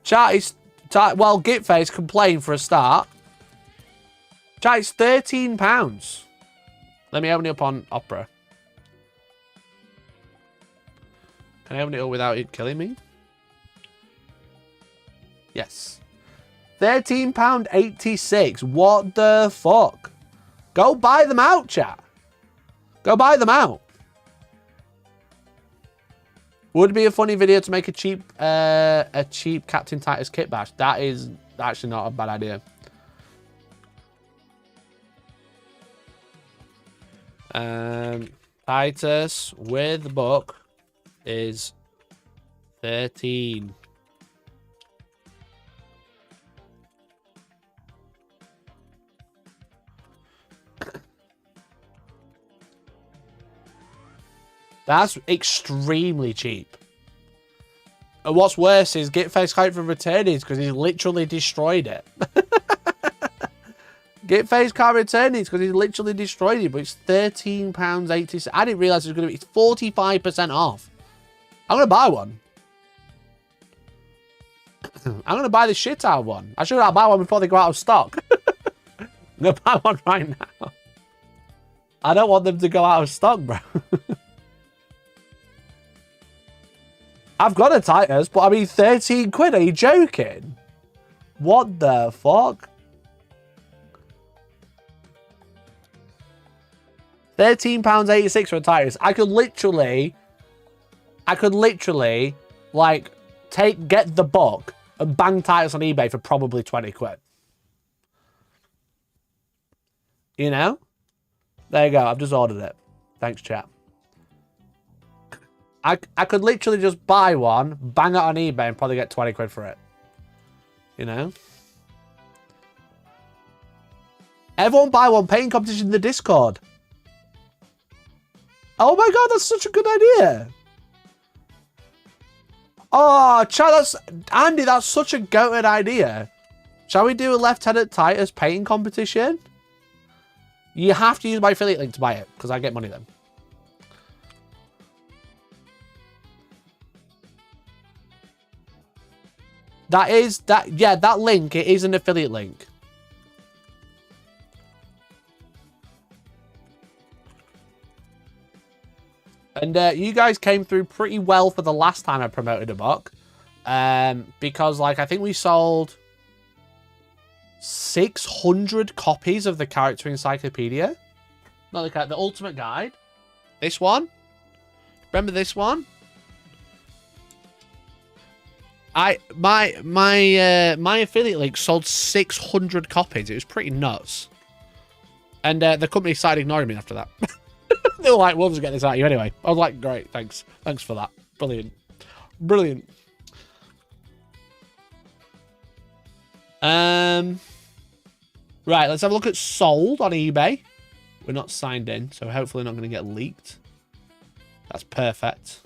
Chat, it's... Well, Gitface complained for a start. Chat, it's £13. Let me open it up on Opera. Can I open it up without it killing me? Yes. £13.86. What the fuck? Go buy them out, chat. Go buy them out. Would be a funny video to make a cheap Captain Titus kit bash. That is actually not a bad idea. Titus with the book is 13. That's extremely cheap. And what's worse is Gitface can't even return it because he's literally destroyed it. Gitface can't return it because he's literally destroyed it, but it's £13.80. I didn't realise it was going to be 45% off. I'm going to buy one. I'm going to buy the shit out of one. I should have buy one before they go out of stock. I'm going to buy one right now. I don't want them to go out of stock, bro. I've got a Titus, but I mean 13 quid, are you joking? What the fuck? £13.86 for a Titus. I could literally, like, get the book and bang Titus on eBay for probably 20 quid. You know? There you go, I've just ordered it. Thanks, chat. I could literally just buy one, bang it on eBay, and probably get 20 quid for it. You know? Everyone buy one, painting competition in the Discord. Oh my god, that's such a good idea. Oh, chat, Andy, that's such a goated idea. Shall we do a Lieutenant Titus painting competition? You have to use my affiliate link to buy it, because I get money then. That link, it is an affiliate link. And you guys came through pretty well for the last time I promoted a book. Because, like, I think we sold 600 copies of the character encyclopedia. Not the ultimate guide. This one. Remember this one? My affiliate link sold 600 copies. It was pretty nuts. And the company started ignoring me after that. They were like, we'll just get this out of you anyway. I was like, great, thanks. Thanks for that. Brilliant. Brilliant. Right, let's have a look at sold on eBay. We're not signed in, so hopefully not going to get leaked. That's perfect.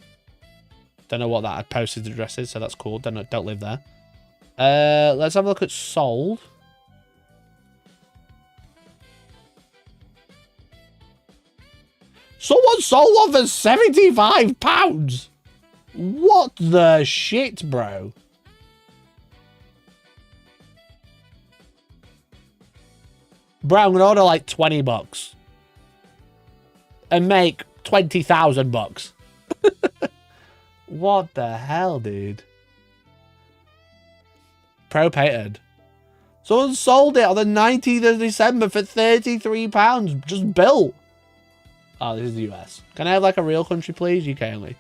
Don't know what that posted address is, so that's cool. Don't live there. Let's have a look at sold. Someone sold one for £75. What the shit, bro? Bro, I'm gonna order like $20 and make 20,000 bucks. What the hell, dude? Pro painted. Someone sold it on the 19th of December for £33. Just built. Oh, this is the US. Can I have like a real country, please? UK only.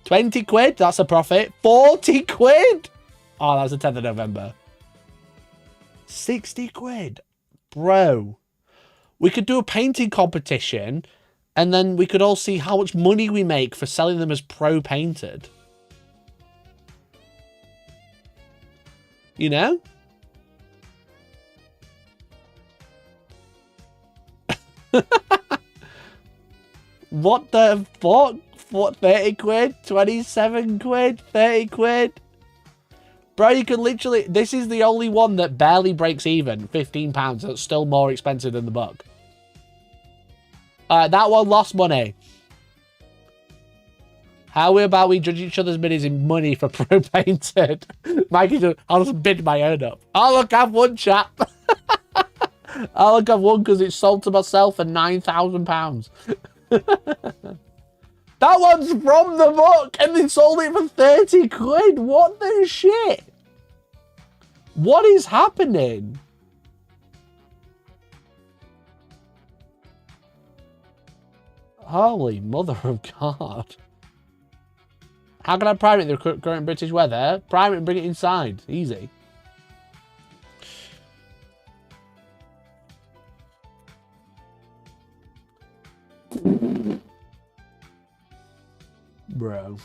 £20, that's a profit. 40 quid. Oh, that was the 10th of November. 60 quid. Bro. We could do a painting competition and then we could all see how much money we make for selling them as pro painted. You know? What the fuck? What, 30 quid? 27 quid? 30 quid? Bro, you can literally... This is the only one that barely breaks even. £15. That's still more expensive than the book. That one lost money. How about we judge each other's minis in money for pro painted? Mikey, I'll just bid my own up. Oh, look, I've won, chap. Oh, look, I've won because it's sold to myself for £9,000. That one's from the book and they sold it for 30 quid. What the shit? What is happening? Holy mother of God. How can I prime it in the current British weather? Prime it and bring it inside. Easy. Bro.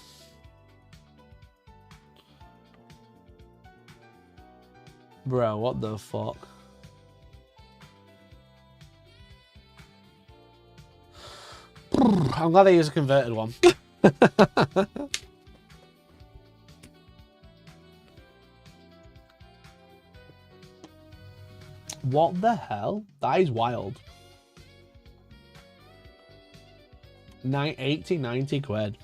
Bro, what the fuck? I'm glad they use a converted one. What the hell? That is wild. 90 quid.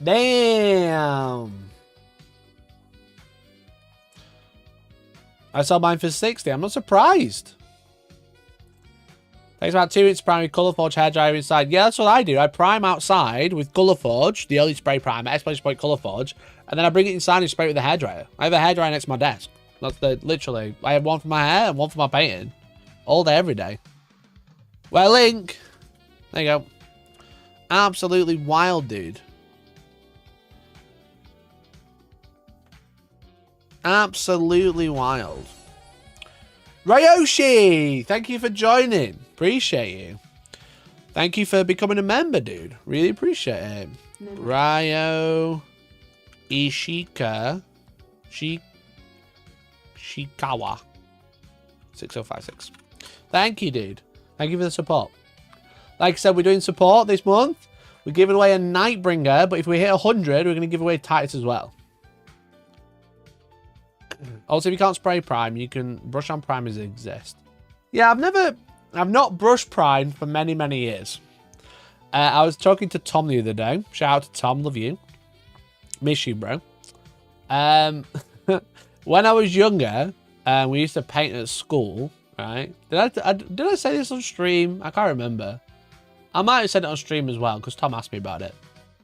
Damn. I sold mine for 60. I'm not surprised. Takes about 2 minutes to prime with Colourforge hairdryer inside. Yeah, that's what I do. I prime outside with Colourforge, the only spray primer, Explosion Point Colourforge, and then I bring it inside and spray it with a hairdryer. I have a hairdryer next to my desk. That's literally, I have one for my hair and one for my painting. All day, every day. Well, Link. There you go. Absolutely wild, dude. Absolutely wild. Ryoshi, thank you for joining. Appreciate you. Thank you for becoming a member, dude. Really appreciate it. Ryo Ishikawa 6056. Thank you, dude. Thank you for the support. Like I said, we're doing support this month. We're giving away a Nightbringer, but if we hit 100, we're going to give away Titus as well. Also, if you can't spray prime, you can brush on primers that exist. Yeah, I've not brush primed for many, many years. I was talking to Tom the other day. Shout out to Tom, love you. Miss you, bro. When I was younger, we used to paint at school, right? Did I say this on stream? I can't remember. I might have said it on stream as well, because Tom asked me about it.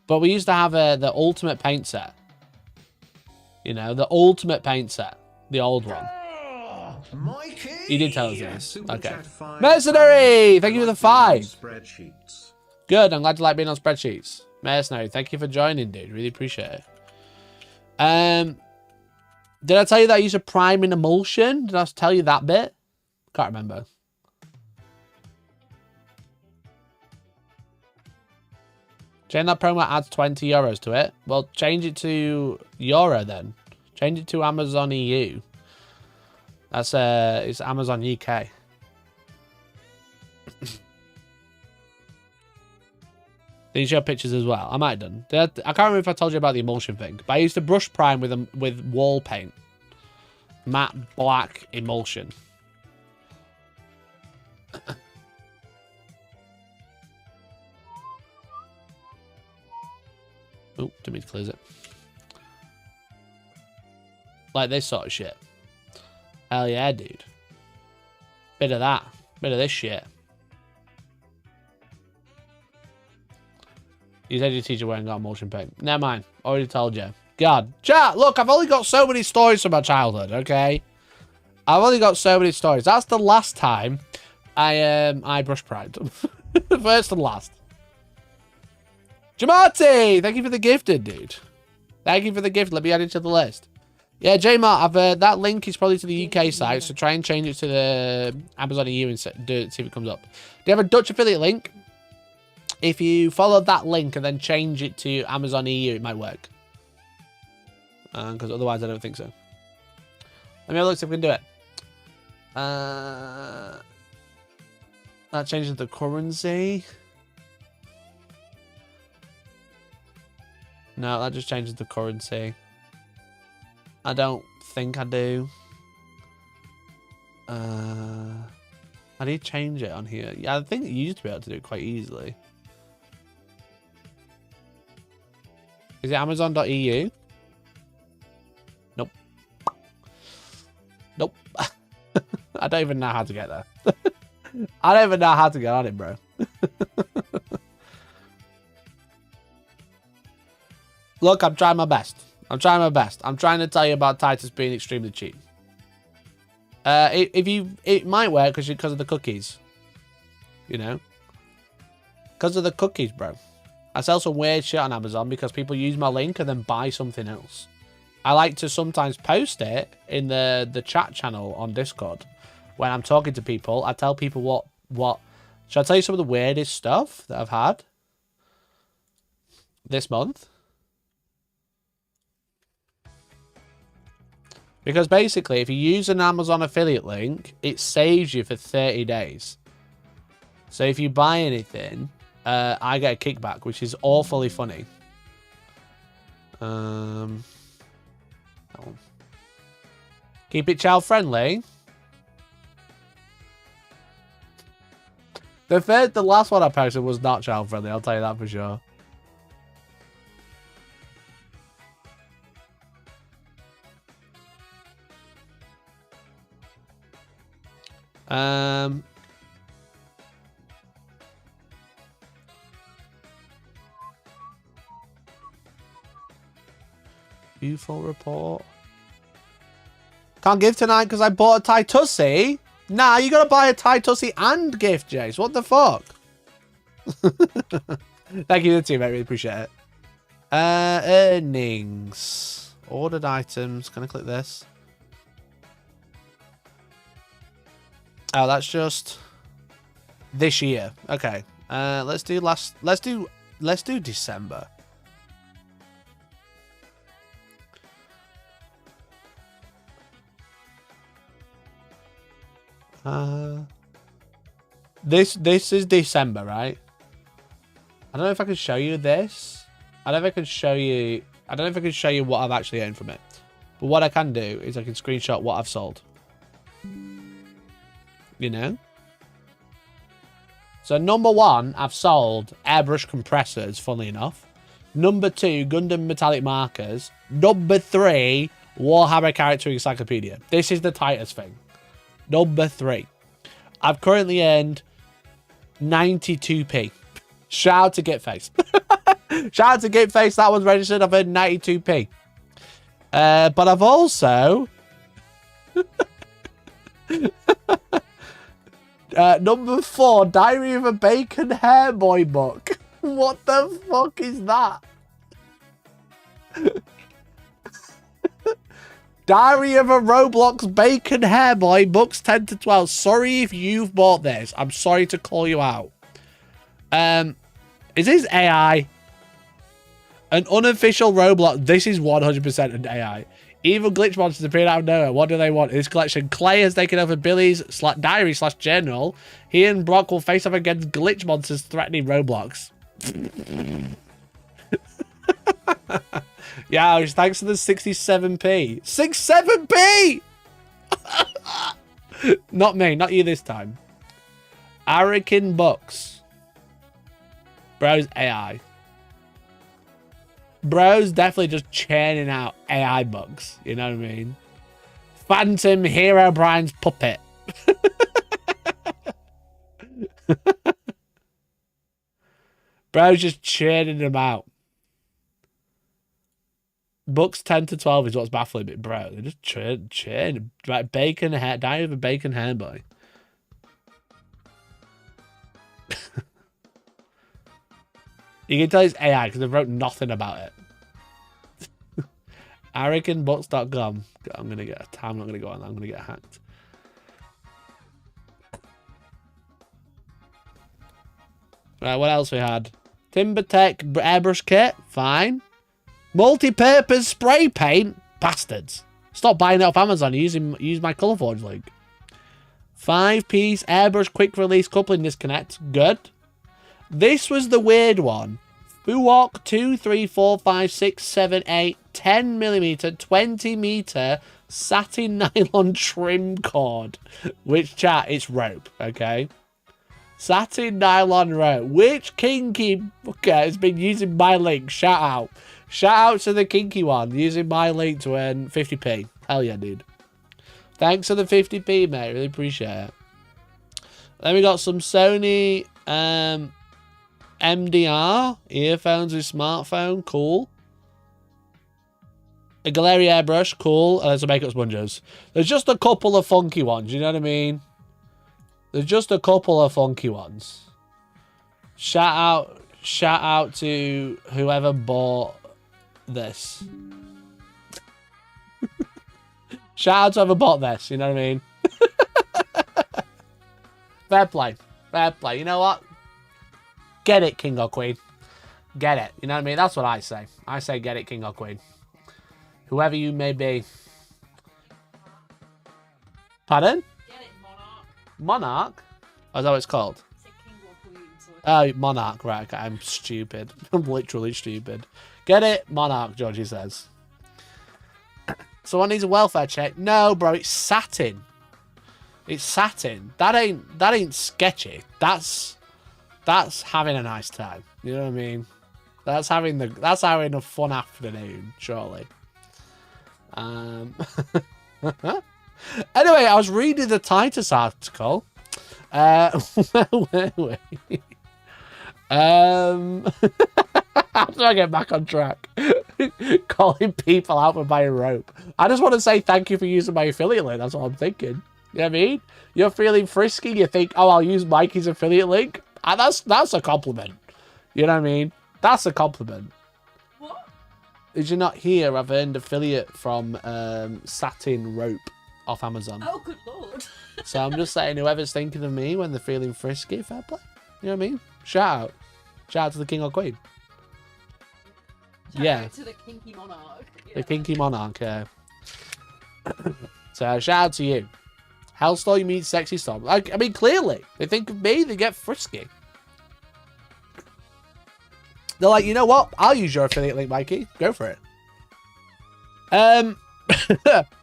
But we used to have the ultimate paint set. You know, the ultimate paint set. The old one. He did tell us this. Okay. Mercenary! Thank you for the 5. Spreadsheets. Good, I'm glad you like being on spreadsheets. Mercenary, thank you for joining, dude. Really appreciate it. Did I tell you that I use a prime in emulsion? Did I tell you that bit? Can't remember. Change that promo adds 20 euros to it. Well, change it to youre then. Change it to Amazon EU. That's it's Amazon UK. Did you show pictures as well? I might have done. I can't remember if I told you about the emulsion thing, but I used to brush prime with wall paint. Matte black emulsion. Oh, didn't mean to close it. Like this sort of shit. Hell yeah, dude. Bit of that. Bit of this shit. You said your teacher went and got emulsion paint. Never mind. Already told you. God. Chat, look, I've only got so many stories from my childhood, okay? I've only got so many stories. That's the last time I brush primed. First and last. Jamati! Thank you for the gifted, dude. Thank you for the gift. Let me add it to the list. Yeah, J-Mart, that link is probably to the UK site, so try and change it to the Amazon EU and see if it comes up. Do you have a Dutch affiliate link? If you follow that link and then change it to Amazon EU, it might work. Because otherwise, I don't think so. Let me have a look see if we can do it. That changes the currency. No, that just changes the currency. I don't think I do. How do you change it on here? Yeah, I think you used to be able to do it quite easily. Is it Amazon.eu? Nope. Nope. I don't even know how to get there. I don't even know how to get on it, bro. Look, I'm trying my best. I'm trying my best. I'm trying to tell you about Titus being extremely cheap. It might work because of the cookies. You know? Because of the cookies, bro. I sell some weird shit on Amazon because people use my link and then buy something else. I like to sometimes post it in the chat channel on Discord. When I'm talking to people, I tell people what... Should I tell you some of the weirdest stuff that I've had this month? Because basically, if you use an Amazon affiliate link, it saves you for 30 days. So if you buy anything, I get a kickback, which is awfully funny. Keep it child friendly. The last one I posted was not child friendly, I'll tell you that for sure. View full report. Can't give tonight because I bought a Titusy. Nah, you gotta buy a Titusy and gift, Jace. What the fuck? Thank you, the team. I really appreciate it. Earnings. Ordered items. Can I click this? Oh, that's just this year. Okay. Let's do December. This is December, right? I don't know if I can show you this. I don't know if I can show you what I've actually earned from it. But what I can do is I can screenshot what I've sold. You know? So number 1, I've sold airbrush compressors, funnily enough. Number 2, Gundam metallic markers. Number 3, Warhammer character encyclopedia. This is the Titus thing. Number 3. I've currently earned 92p. Shout out to Gitface. Shout out to Gitface. That one's registered. I've earned 92p. But I've also... number 4, Diary of a Bacon Hair Boy book. What the fuck is that? Diary of a Roblox Bacon Hair Boy, books 10 to 12. Sorry if you've bought this. I'm sorry to call you out. Is this AI? An unofficial Roblox. This is 100% an AI. Evil glitch monsters appeared out of nowhere. What do they want? In this collection, Clay has taken over Billy's diary / journal. He and Brock will face off against glitch monsters threatening Roblox. Yeah, thanks for the 67p. 67p! Not me, not you this time. Arakin Books. Bro's AI. Bro's definitely just churning out AI bugs. You know what I mean? Phantom Hero Brian's puppet. Bro's just churning them out. Books 10 to 12 is what's baffling me, bro. They're just churning. Right, bacon hair. Diary of a Bacon Hair Boy. You can tell it's AI because they wrote nothing about it. ArakinBooks.com. I'm not gonna go on that. I'm gonna get hacked. Right, what else we had? TimberTech airbrush kit, fine. Multi-purpose spray paint, bastards. Stop buying it off Amazon. Use my Colourforge link. 5-piece airbrush quick release coupling disconnect, good. This was the weird one. Fuok 2, 3, 4, 5, 6, 7, 8, 10mm, 20m satin nylon trim cord. Which chat? It's rope, okay? Satin nylon rope. Which kinky fucker has been using my link? Shout out. Shout out to the kinky one using my link to earn 50p. Hell yeah, dude. Thanks for the 50p, mate. Really appreciate it. Then we got some Sony MDR earphones with smartphone. Cool. A Galeria airbrush. Cool. And some makeup sponges. There's just a couple of funky ones. You know what I mean? There's just a couple of funky ones. Shout out to whoever bought this. Shout out to whoever bought this. You know what I mean? Fair play. Fair play. You know what? Get it, king or queen. Get it. You know what I mean? That's what I say. I say get it, king or queen. Whoever you may be. Pardon? Get it, monarch. Monarch? Oh, is that what it's called? It's a king or queen, so... Oh, monarch. Right, okay. I'm stupid. I'm literally stupid. Get it? Monarch, Georgie says. Someone needs a welfare check. No, bro, it's satin. It's satin. That ain't sketchy. That's having a nice time. You know what I mean? That's having a fun afternoon, surely. Anyway, I was reading the Titus article. Where were we? How do I get back on track? calling people out for buying rope. I just want to say thank you for using my affiliate link. That's what I'm thinking. You know what I mean? You're feeling frisky. You think, oh, I'll use Mikey's affiliate link. And that's a compliment. You know what I mean? That's a compliment. What? Did you not hear I've earned affiliate from satin rope off Amazon? Oh, good lord. So I'm just saying, whoever's thinking of me when they're feeling frisky, fair play. You know what I mean? Shout out. Shout out to the king or queen. Shout Yeah. out to the kinky monarch. The kinky monarch, yeah. So shout out to you. Hellstorm meets Sexy Storm. Like, I mean, clearly, they think of me, they get frisky. They're like, you know what? I'll use your affiliate link, Mikey. Go for it.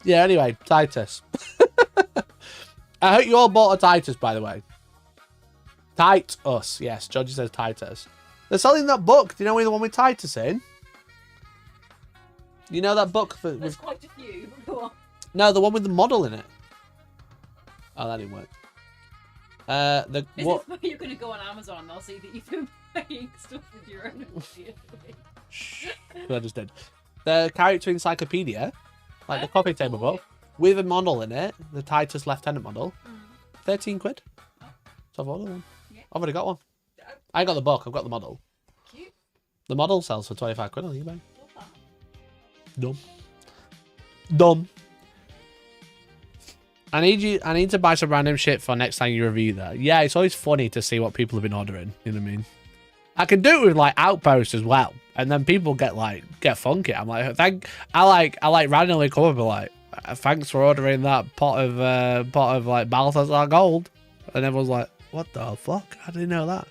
Yeah, anyway, Titus. I hope you all bought a Titus, by the way. Titus. Yes, Georgie says Titus. They're selling that book. Do you know the one with Titus in? You know that book? There's quite a few. Go on. No, the one with the model in it. Oh, that didn't work. Is What? it where you're going to go on Amazon and they'll see that you've been buying stuff with your own affiliate link? Shh. I just did. The character encyclopedia, like the coffee table book, with a model in it, the Titus Lieutenant model, 13 quid. So I've ordered one. Yeah. I've already got one. I got the book, I've got the model. Cute. The model sells for 25 quid on eBay. Love that. Dumb. Dumb. I need to buy some random shit for next time you review that. Yeah, it's always funny to see what people have been ordering. You know what I mean? I can do it with like Outpost as well, and then people get funky. I'm like, I randomly come up and be like, thanks for ordering that pot of like Balthazar gold, and everyone's like, what the fuck? I didn't know that.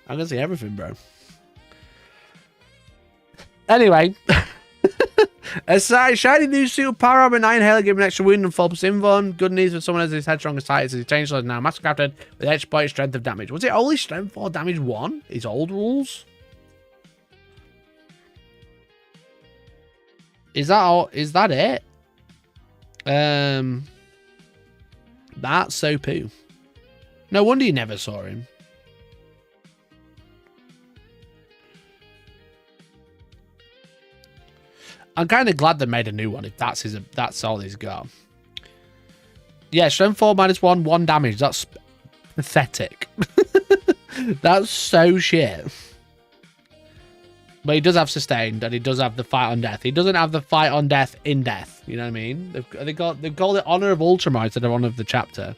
I'm gonna see everything, bro. Anyway. A shiny new suit, power armor 9 hail, giving extra wound and 4% invuln. Good news for someone as his headstrong as Titus. His change is now master crafted with exploit strength of damage. Was it only strength 4 damage 1? His old rules? Is that all? Is that it? That's so poo. No wonder you never saw him. I'm kind of glad they made a new one. If that's all he's got. Yeah, strength 4 -1, 1 damage. That's pathetic. That's so shit. But he does have sustained, and he does have the fight on death. He doesn't have the fight on death in death. You know what I mean? They've called it Honor of Ultramar instead of Honor of the chapter.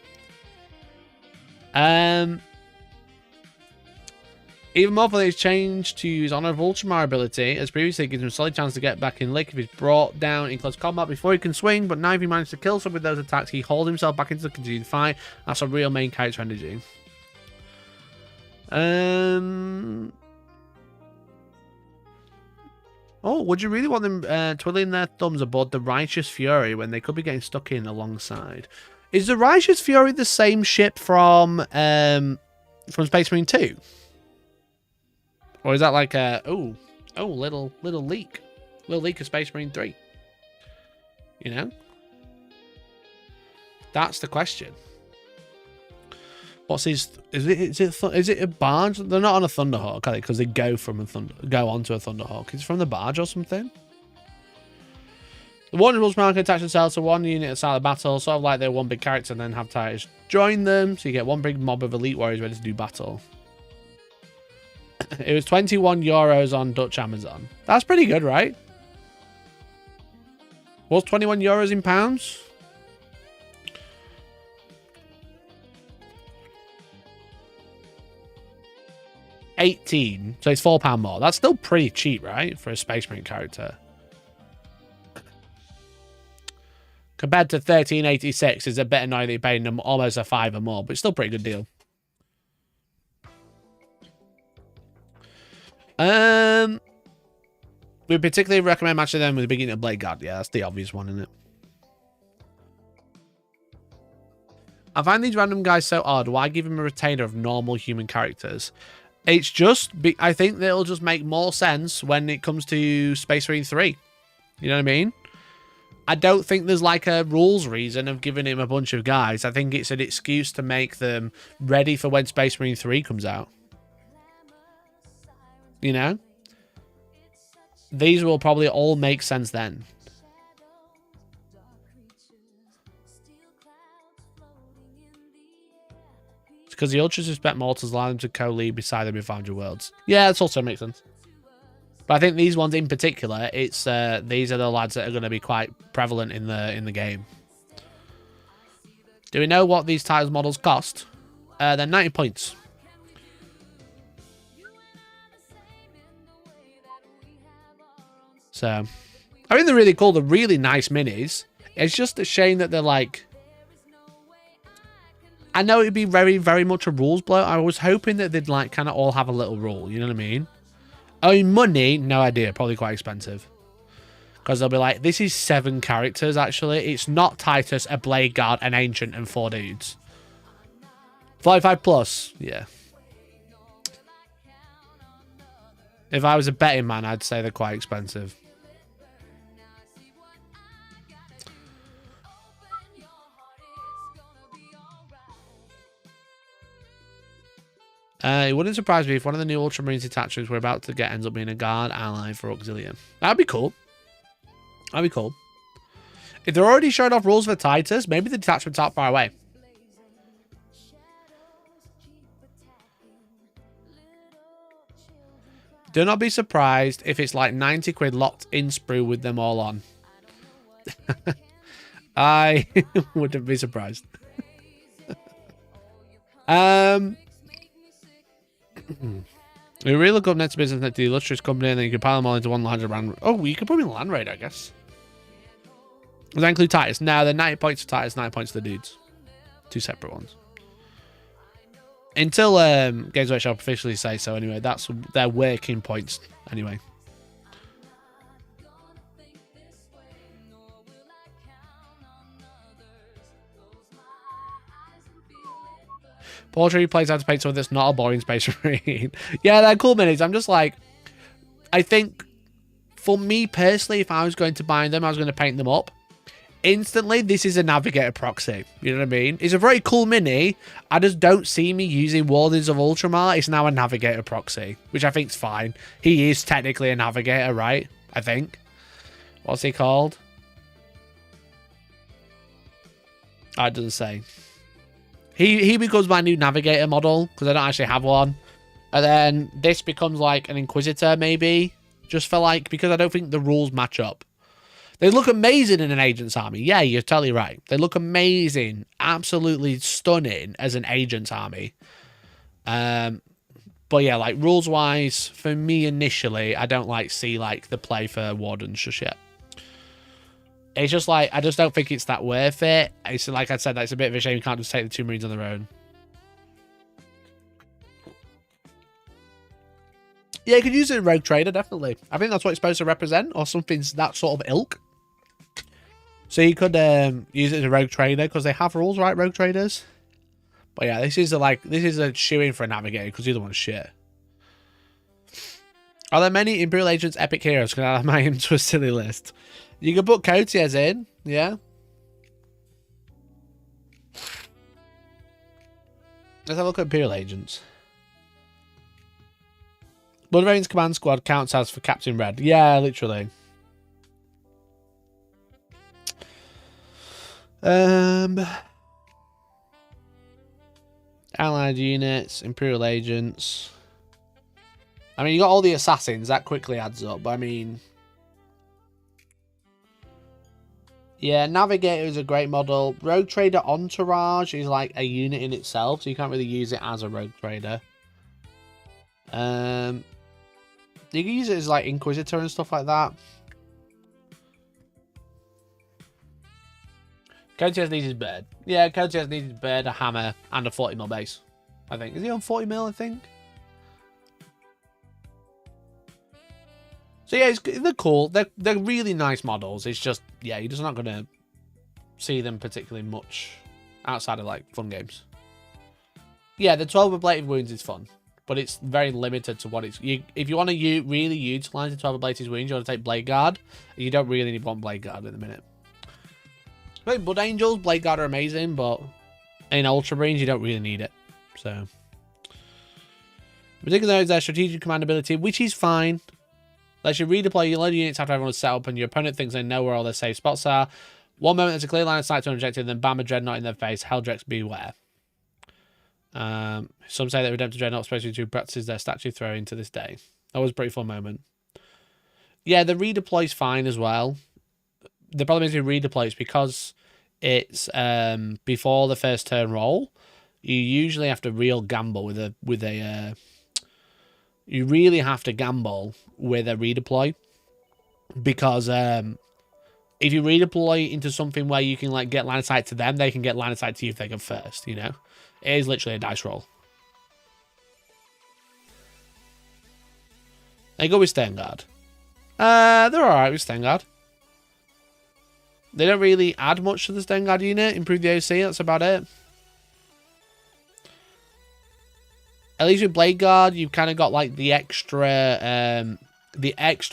Even more for his change to his Honor of Ultramar ability, as previously, it gives him a solid chance to get back in lick if he's brought down in close combat before he can swing, but now if he manages to kill some with those attacks, he holds himself back into the continued fight. That's a real main character energy. Oh, would you really want them twiddling their thumbs aboard the Righteous Fury when they could be getting stuck in alongside? Is the Righteous Fury the same ship from Space Marine 2? Or is that like a little leak of Space Marine 3? You know, that's the question. What's his? Is it a barge? They're not on a Thunderhawk, are they? Because they go onto a Thunderhawk. It's from the barge or something. The Wardens will can attach themselves to one unit at the start of the battle, sort of like they're one big character, and then have Titus join them, so you get one big mob of elite warriors ready to do battle. It was 21 euros on Dutch Amazon. That's pretty good, right? What's 21 euros in pounds? $18. So it's £4 more. That's still pretty cheap, right? For a Space Marine character. Compared to 13.86, is a bit annoying that you're paying them almost a $5 or more, but it's still a pretty good deal. We particularly recommend matching them with the beginning of Blade Guard. Yeah, that's the obvious one, isn't it? I find these random guys so odd. Why give him a retainer of normal human characters? It's just, I think they'll just make more sense when it comes to Space Marine 3. You know what I mean? I don't think there's like a rules reason of giving him a bunch of guys. I think it's an excuse to make them ready for when Space Marine 3 comes out. You know? these will probably all make sense then. It's because the ultra suspect mortals allow them to co-lead beside them in 500 worlds. Yeah, that also makes sense. But I think these ones in particular, it's these are the lads that are going to be quite prevalent in the game. Do we know what these Titus models cost? They're 90 points. So, I think they're really cool. They're really nice minis. It's just a shame that they're like... I know it'd be very, very much a rules blow. I was hoping that they'd like kind of all have a little rule. You know what I mean? Oh, money? No idea. Probably quite expensive. Because they'll be like, this is 7 characters, actually. It's not Titus, a Blade Guard, an Ancient, and 4 dudes. 45 plus. Yeah. If I was a betting man, I'd say they're quite expensive. It wouldn't surprise me if one of the new Ultramarines detachments we're about to get ends up being a guard ally for Auxilium. That'd be cool. That'd be cool. If they're already showing off rules for Titus, maybe the detachment's not far away. Do not be surprised if it's like 90 quid locked in sprue with them all on. I wouldn't be surprised. We really look up next business next to the illustrious company, and then you can pile them all into one larger land. Oh, you can put them in land raid, I guess. Does that include Titus? No, they're 90 points for Titus, 90 points for the dudes. 2 separate ones. Until Games Workshop officially say so, anyway. That's their working points, anyway. Portrait plays how to paint something that's not a boring space marine. Yeah, they're cool minis. I'm just like, I think for me personally, if I was going to buy them, I was going to paint them up. Instantly, this is a Navigator proxy. You know what I mean? It's a very cool mini. I just don't see me using Wardens of Ultramar. It's now a Navigator proxy, which I think is fine. He is technically a Navigator, right? I think. What's he called? Oh, it doesn't say. He becomes my new Navigator model, because I don't actually have one. And then this becomes like an Inquisitor, maybe. Just for like, because I don't think the rules match up. They look amazing in an Agent's army. Yeah, you're totally right. They look amazing. Absolutely stunning as an Agent's army. But yeah, like rules-wise, for me initially, I don't like see like the play for Wardens just yet. It's just like, I just don't think it's that worth it. It's like I said, that's a bit of a shame you can't just take the 2 Marines on their own. Yeah, you could use it in Rogue Trader, definitely. I think that's what it's supposed to represent, or something that sort of ilk. So you could use it as a Rogue Trader, because they have rules, right, Rogue Traders? But yeah, this is a shoe-in for a Navigator, because the other one's shit. Are there many Imperial Agents epic heroes? Can I add my him to a silly list? You can put Cotiers in, yeah. Let's have a look at Imperial Agents. Bloodveins Command Squad counts as for Captain Red. Yeah, literally. Allied units, Imperial Agents. I mean, you got all the assassins. That quickly adds up. But I mean... yeah, Navigator is a great model. Rogue Trader Entourage is like a unit in itself, so you can't really use it as a Rogue Trader. You can use it as like Inquisitor and stuff like that. Cotiers needs his bird. Yeah, Cotiers needs his bird, a hammer, and a 40mm base. I think. Is he on 40mm, I think? So yeah, they're cool. They're really nice models. It's just, yeah, you're just not going to see them particularly much outside of like fun games. Yeah, the 12 ablative wounds is fun, but it's very limited to what it's... if you want to really utilize the 12 ablative wounds, you want to take Blade Guard. You don't really want Blade Guard at the minute. I mean, Blood Angels, Blade Guard are amazing, but in Ultramarines, you don't really need it. So, particularly their strategic command ability, which is fine. Lets you redeploy your load units after everyone's set up and your opponent thinks they know where all their safe spots are. One moment there's a clear line of sight to an objective, then bam, a dreadnought in their face. Helldrex beware. Some say that Redemptor Dreadnought supposed to practice their statue throwing to this day. That was a pretty fun moment. Yeah, the redeploy's fine as well. The problem is with redeploy is because it's before the first turn roll, you usually have to real gamble with a you really have to gamble with a redeploy, because if you redeploy into something where you can like get line of sight to them, they can get line of sight to you if they go first, you know? It is literally a dice roll. They go with Stenguard. They're alright with Stenguard. They don't really add much to the Stenguard unit. Improve the OC, that's about it. At least with Blade Guard, you've kind of got like the extra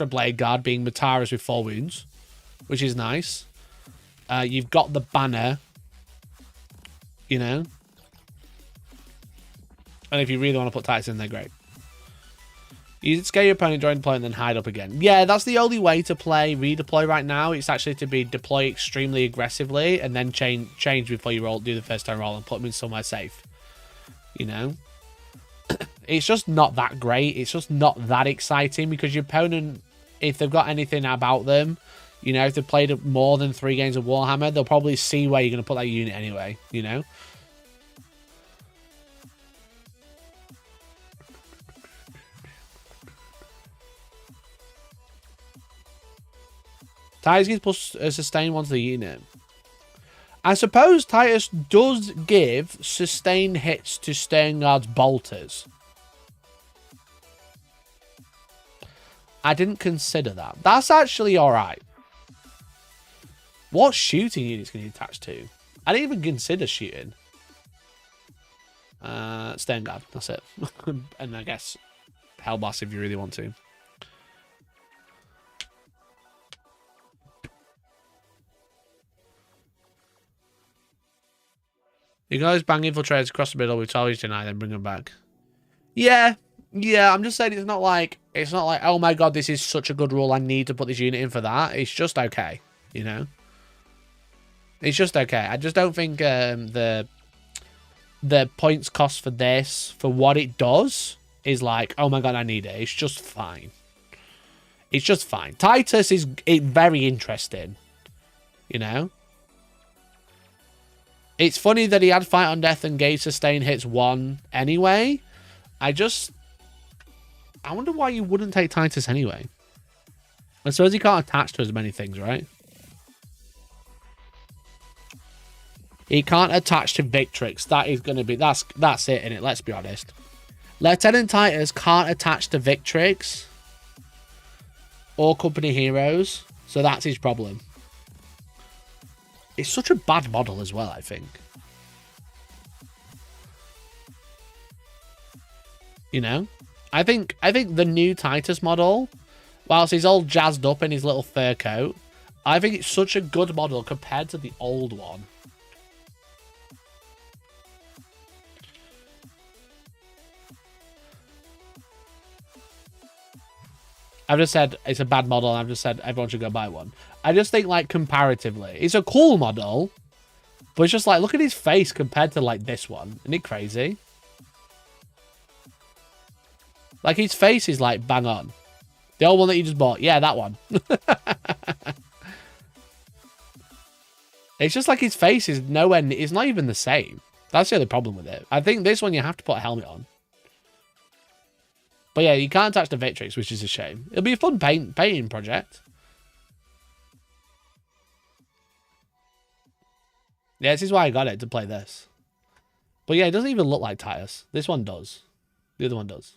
Blade Guard being Mataras with 4 wounds, which is nice. You've got the banner, you know. And if you really want to put Titus in, they're great. You scare your opponent during deploy and then hide up again. Yeah, that's the only way to play redeploy right now. It's actually to be deploy extremely aggressively and then change before you roll, do the first turn roll and put them in somewhere safe. You know? It's just not that great. It's just not that exciting because your opponent, if they've got anything about them, you know, if they've played more than 3 games of Warhammer, they'll probably see where you're going to put that unit anyway, you know? Titus gives plus a sustain 1 to the unit. I suppose Titus does give sustained hits to Stenguard's bolters. I didn't consider that. That's actually alright. What shooting units can you attach to? I didn't even consider shooting. Stenguard, that's it. And I guess Hellboss if you really want to. You guys bang infiltrators across the middle with Charlie's deny, then bring them back. Yeah, I'm just saying it's not like, oh my god, this is such a good rule, I need to put this unit in for that. It's just okay, you know? It's just okay. I just don't think the points cost for this, for what it does, is like, oh my god, I need it. It's just fine. It's just fine. Titus is very interesting, you know? It's funny that he had Fight on Death and gave sustain hits 1 anyway. I wonder why you wouldn't take Titus anyway. I suppose he can't attach to as many things, right? He can't attach to Victrix. That is going to be... That's it, innit? Let's be honest. Lieutenant Titus can't attach to Victrix or Company Heroes. So that's his problem. It's such a bad model as well, I think. You know? I think the new Titus model, whilst he's all jazzed up in his little fur coat, I think it's such a good model compared to the old one. I've just said it's a bad model, and I've just said everyone should go buy one. I just think, like, comparatively, it's a cool model, but it's just like, look at his face compared to, like, this one. Isn't it crazy? Like, his face is, like, bang on. The old one that you just bought. Yeah, that one. It's just like his face is nowhere... It's not even the same. That's the other problem with it. I think this one you have to put a helmet on. But yeah, you can't attach the Victrix, which is a shame. It'll be a fun painting project. Yeah, this is why I got it, to play this. But yeah, it doesn't even look like Titus. This one does. The other one does.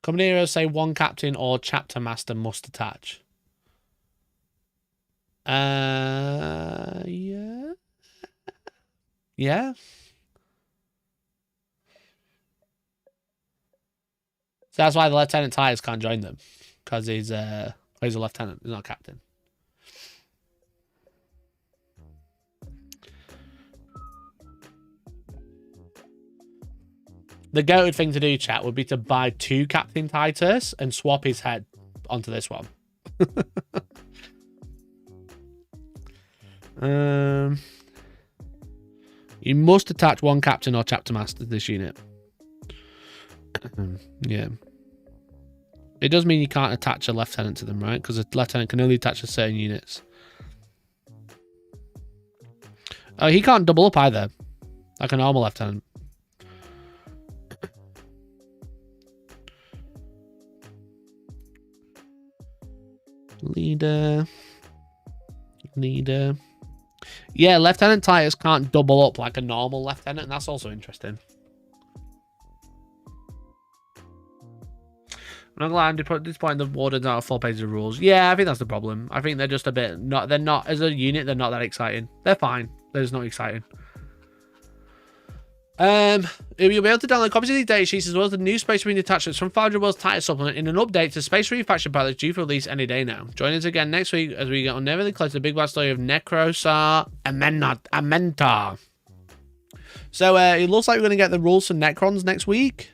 Company heroes say 1 captain or chapter master must attach. Yeah. Yeah. So that's why the Lieutenant Titus can't join them. Because he's a lieutenant, he's not a captain. the goated thing to do, chat, would be to buy 2 Captain Titus and swap his head onto this one. You must attach 1 captain or chapter master to this unit. Yeah. It does mean you can't attach a lieutenant to them, right? Because a lieutenant can only attach to certain units. Oh, he can't double up either. Like a normal lieutenant. Leader. Yeah, Lieutenant Titus can't double up like a normal lieutenant, and that's also interesting. I'm not gonna lie, I'm disappointed the Wardens out of 4 pages of rules. Yeah, I think that's the problem. I think they're just a bit they're not as a unit, they're not that exciting. They're fine. They're just not exciting. You'll be able to download copies of these data sheets as well as the new Space Marine detachments from 500 World's Titus supplement in an update to Space Marine faction pilots due for release any day now. Join us again next week as we get unnervingly close to the big bad story of Necrosar Amentar. So it looks like we're going to get the rules for Necrons next week.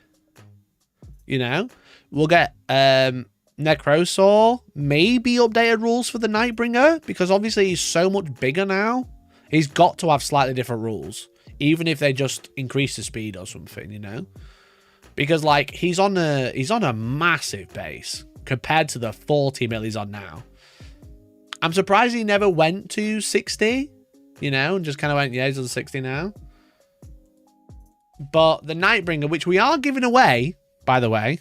You know, we'll get Necrosar, maybe updated rules for the Nightbringer, because obviously he's so much bigger now. He's got to have slightly different rules. Even if they just increase the speed or something, you know? Because, like, he's on a massive base compared to the 40 mil he's on now. I'm surprised he never went to 60, you know, and just kind of went, yeah, he's on 60 now. But the Nightbringer, which we are giving away, by the way.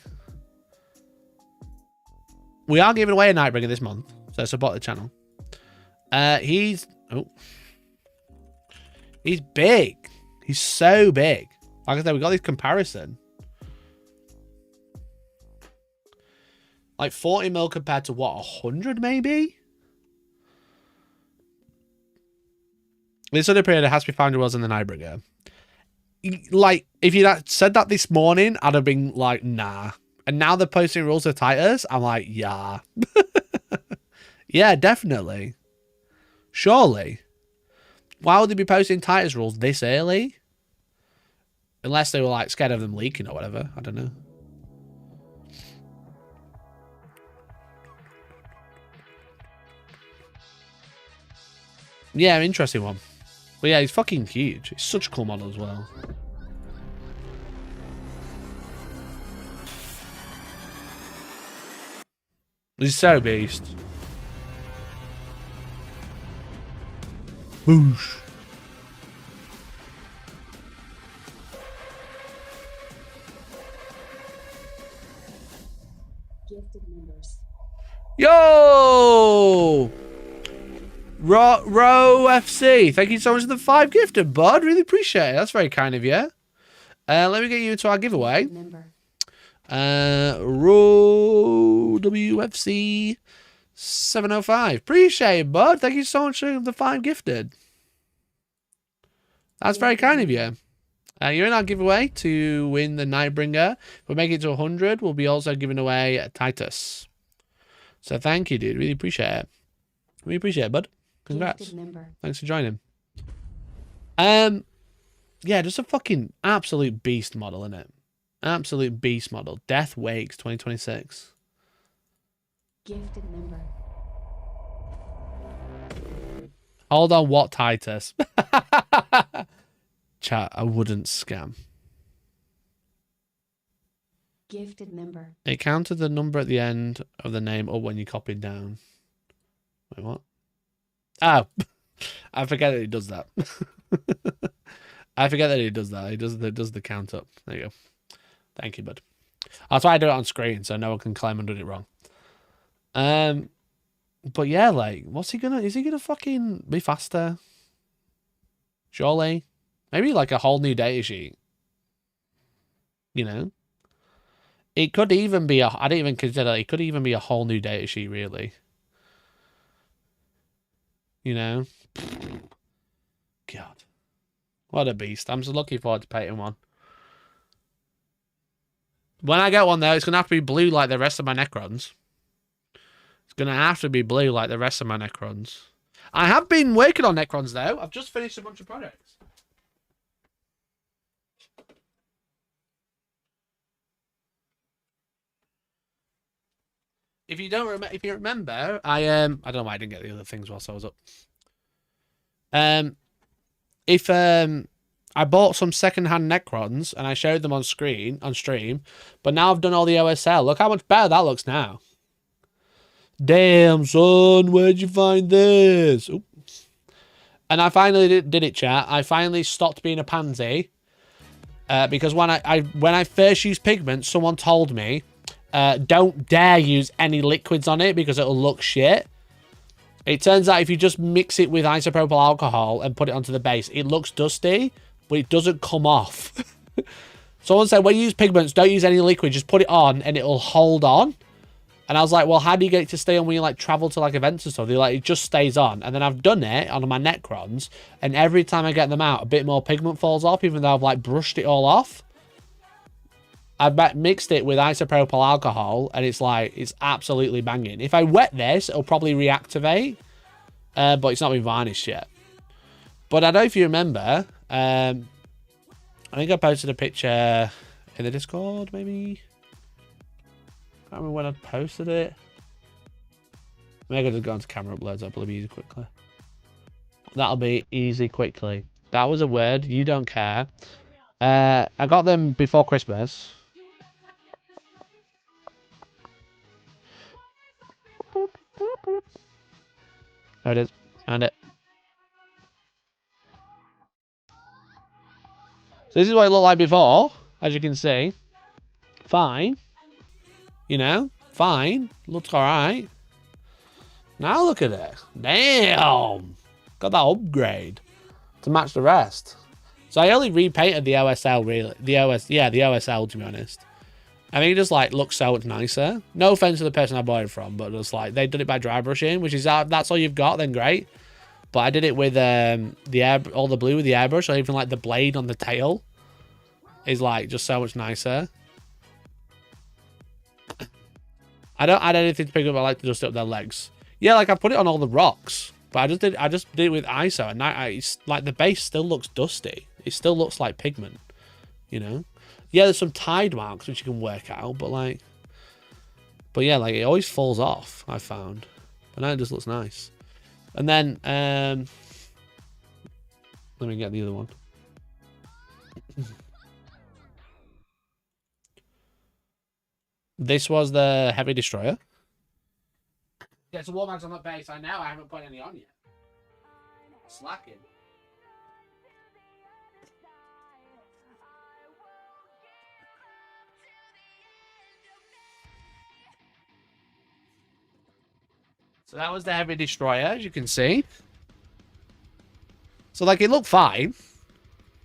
We are giving away a Nightbringer this month, so support the channel. He's big. He's so big. Like I said, we got this comparison. Like 40 mil compared to what, 100 maybe? This other period, it has to be 500 worlds in the Nightbringer. Like, if you said that this morning, I'd have been like, nah. And now they're posting rules of Titus, I'm like, yeah. Yeah, definitely. Surely. Why would they be posting Titus rules this early? Unless they were like scared of them leaking or whatever. I don't know. Yeah, interesting one. But yeah, he's fucking huge. He's such a cool model as well. He's so beast. Boosh. Gifted members. Yo! Row FC. Thank you so much for the 5 gifted, bud. Really appreciate it. That's very kind of you. Let me get you into our giveaway. Member. Row WFC 705. Appreciate it, bud. Thank you so much for the 5 gifted. That's very kind of you. You're in our giveaway to win the Nightbringer. If we make it to 100, we'll be also giving away a Titus. So thank you, dude. Really appreciate it. Really appreciate it, bud. Congrats. Thanks for joining. Yeah, just a fucking absolute beast model, innit? Absolute beast model. Death Wakes 2026. Gifted member. Hold on, what Titus? Chat, I wouldn't scam. Gifted member. It counted the number at the end of the name or when you copied down. Wait, what? Oh, I forget that he does that. I forget that he does that. He does the count up. There you go. Thank you, bud. I'll try to do it on screen so no one can claim I did it wrong. But yeah, like, what's he gonna? Is he gonna fucking be faster? Surely, maybe like a whole new data sheet. You know, it could even be I didn't even consider it could even be a whole new data sheet, really. You know, God, what a beast! I'm just looking forward to painting one. When I get one though, it's gonna have to be blue like the rest of my Necrons. It's gonna have to be blue like the rest of my Necrons. I have been working on Necrons though. I've just finished a bunch of projects. if you remember, I don't know why I didn't get the other things whilst I was up. I bought some second-hand Necrons and I showed them on stream, but now I've done all the OSL. Look how much better that looks now. Damn, son, where'd you find this? Oop. And I finally did it, chat. I finally stopped being a pansy. Because when I first used pigment, someone told me, don't dare use any liquids on it because it'll look shit. It turns out if you just mix it with isopropyl alcohol and put it onto the base, it looks dusty, but it doesn't come off. Someone said, when you use pigments, don't use any liquid, just put it on and it'll hold on. And I was like, well, how do you get it to stay on when you like travel to like events and stuff? They're like, it just stays on. And then I've done it on my Necrons, and every time I get them out, a bit more pigment falls off, even though I've like brushed it all off. I've mixed it with isopropyl alcohol, and it's like, it's absolutely banging. If I wet this, it'll probably reactivate, but it's not been varnished yet. But I don't know if you remember, I think I posted a picture in the Discord, maybe. I can't remember when I posted it. Maybe I just go into camera uploads. That'll be easy quickly. That'll be easy quickly. That was a word. You don't care. I got them before Christmas. There it is. Found it. So this is what it looked like before, as you can see. Fine. You know, fine. Looks alright. Now look at it. Damn. Got that upgrade to match the rest. So I only repainted the OSL, really. The OSL, to be honest. I think it just, like, looks so much nicer. No offense to the person I bought it from, but just, like, they did it by dry brushing, which is, that's all you've got, then great. But I did it with all the blue with the airbrush, so even, like, the blade on the tail is, like, just so much nicer. I don't add anything to pick up. I like to just up their legs. Yeah, like I put it on all the rocks, but I just did it with ISO, and it's like the base still looks dusty. It still looks like pigment, you know. Yeah, there's some tide marks which you can work out, but yeah, like it always falls off. I found, but now it just looks nice. And then let me get the other one. This was the heavy destroyer. Yeah, it's a war mags on that base. I know I haven't put any on yet. Slacking. So that was the heavy destroyer, as you can see. So like it looked fine,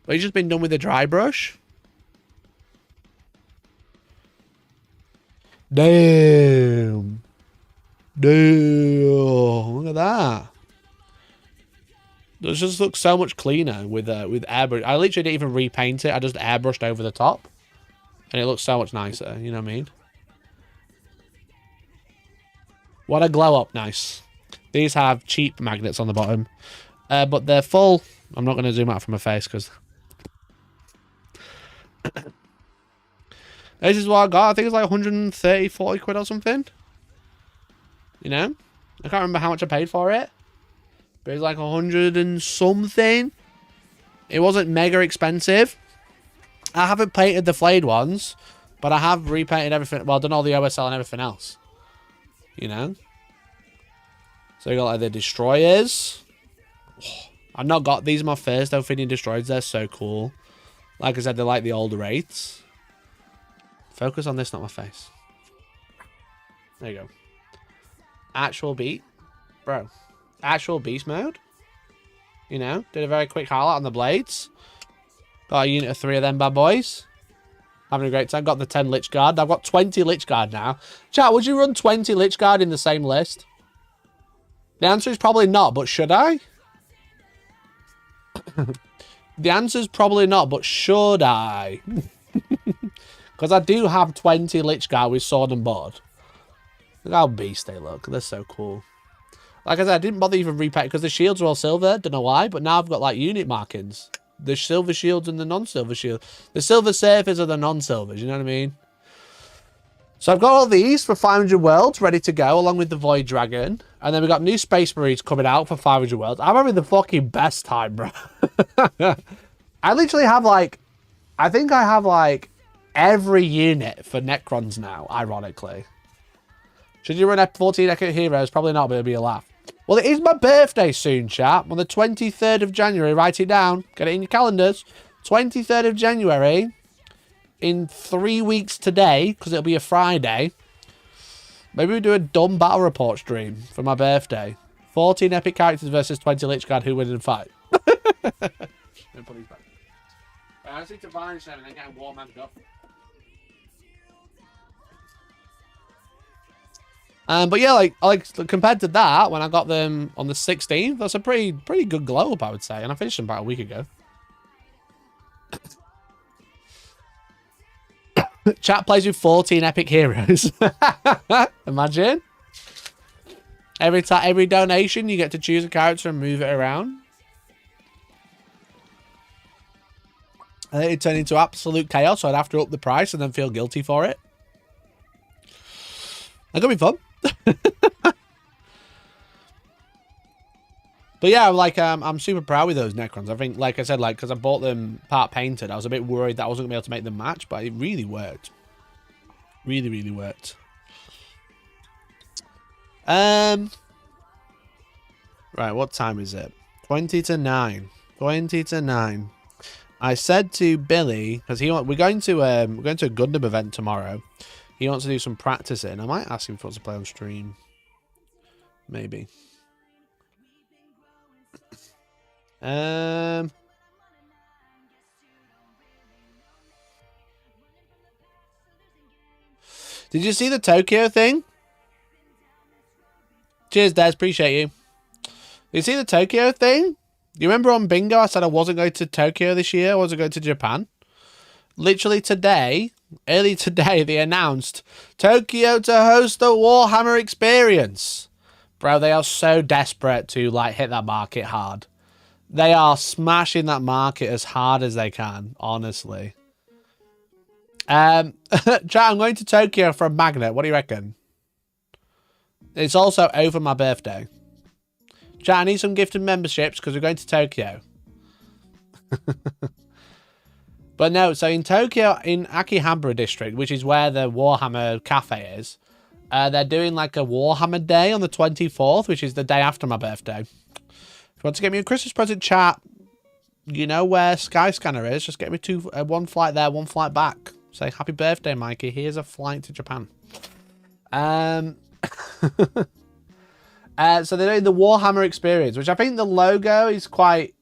but it's just been done with a dry brush. Damn. Look at that. It just looks so much cleaner with airbrush. I literally didn't even repaint it. I just airbrushed over the top. And it looks so much nicer, you know what I mean? What a glow up, nice. These have cheap magnets on the bottom. But they're full. I'm not going to zoom out from my face because... This is what I got. I think it's like 130, 40 quid or something. You know? I can't remember how much I paid for it. But it's like 100 and something. It wasn't mega expensive. I haven't painted the flayed ones. But I have repainted everything. Well, done all the OSL and everything else. You know? So you got like the destroyers. I've not got... These are my first Ophidian destroyers. They're so cool. Like I said, they're like the older rates. Focus on this, not my face. There you go. Actual beat. Bro. Actual beast mode. You know, did a very quick highlight on the blades. Got a unit of 3 of them bad boys. Having a great time. Got the 10 Lich Guard. I've got 20 Lich Guard now. Chat, would you run 20 Lich Guard in the same list? The answer is probably not, but should I? The answer is probably not, but should I? Because I do have 20 Lich Guard with sword and board. Look how beast they look. They're so cool. Like I said, I didn't bother even repainting because the shields are all silver. Don't know why, but now I've got like unit markings. The silver shields and the non-silver shield. The silver surface are the non-silvers, you know what I mean? So I've got all these for 500 worlds ready to go, along with the Void Dragon. And then we've got new Space Marines coming out for 500 worlds. I'm having the fucking best time, bro. I literally have like, I think I have like every unit for Necrons now, ironically. Should you run 14 Epic Heroes? Probably not, but it'll be a laugh. Well, it is my birthday soon, chat. On the 23rd of January. Write it down. Get it in your calendars. 23rd of January. In 3 weeks today, because it'll be a Friday. Maybe we do a dumb battle report stream for my birthday. 14 epic characters versus 20 Lich Guard. Who wins in a fight? I just need to varnish them and then get them warm up. But yeah, like compared to that, when I got them on the 16th, that's a pretty good glow up, I would say. And I finished them about a week ago. Chat plays with 14 epic heroes. Imagine. Every donation, you get to choose a character and move it around. I think it turned into absolute chaos, so I'd have to up the price and then feel guilty for it. That could be fun. But yeah, like I'm super proud with those Necrons. I think, like I said, like because I bought them part painted, I was a bit worried that I wasn't gonna be able to make them match, but it really worked. Really, really worked. Right, what time is it? 20 to 9. 20 to 9. I said to Billy, because we're going to a Gundam event tomorrow. He wants to do some practicing. I might ask him if he wants to play on stream. Maybe. Did you see the Tokyo thing? Cheers, Des. Appreciate you. Did you see the Tokyo thing? You remember on Bingo I said I wasn't going to Tokyo this year? I wasn't going to Japan. Literally today, early today, they announced Tokyo to host the Warhammer experience. Bro, they are so desperate to like hit that market hard. They are smashing that market as hard as they can, honestly. Chat, I'm going to Tokyo for a magnet. What do you reckon? It's also over my birthday. Chat, I need some gifted memberships because we're going to Tokyo. But no, so in Tokyo, in Akihabara district, which is where the Warhammer cafe is, they're doing like a Warhammer day on the 24th, which is the day after my birthday. If you want to get me a Christmas present, chat, you know where Skyscanner is. Just get me one flight there, one flight back. Say, happy birthday, Mikey. Here's a flight to Japan. So they're doing the Warhammer experience, which I think the logo is quite...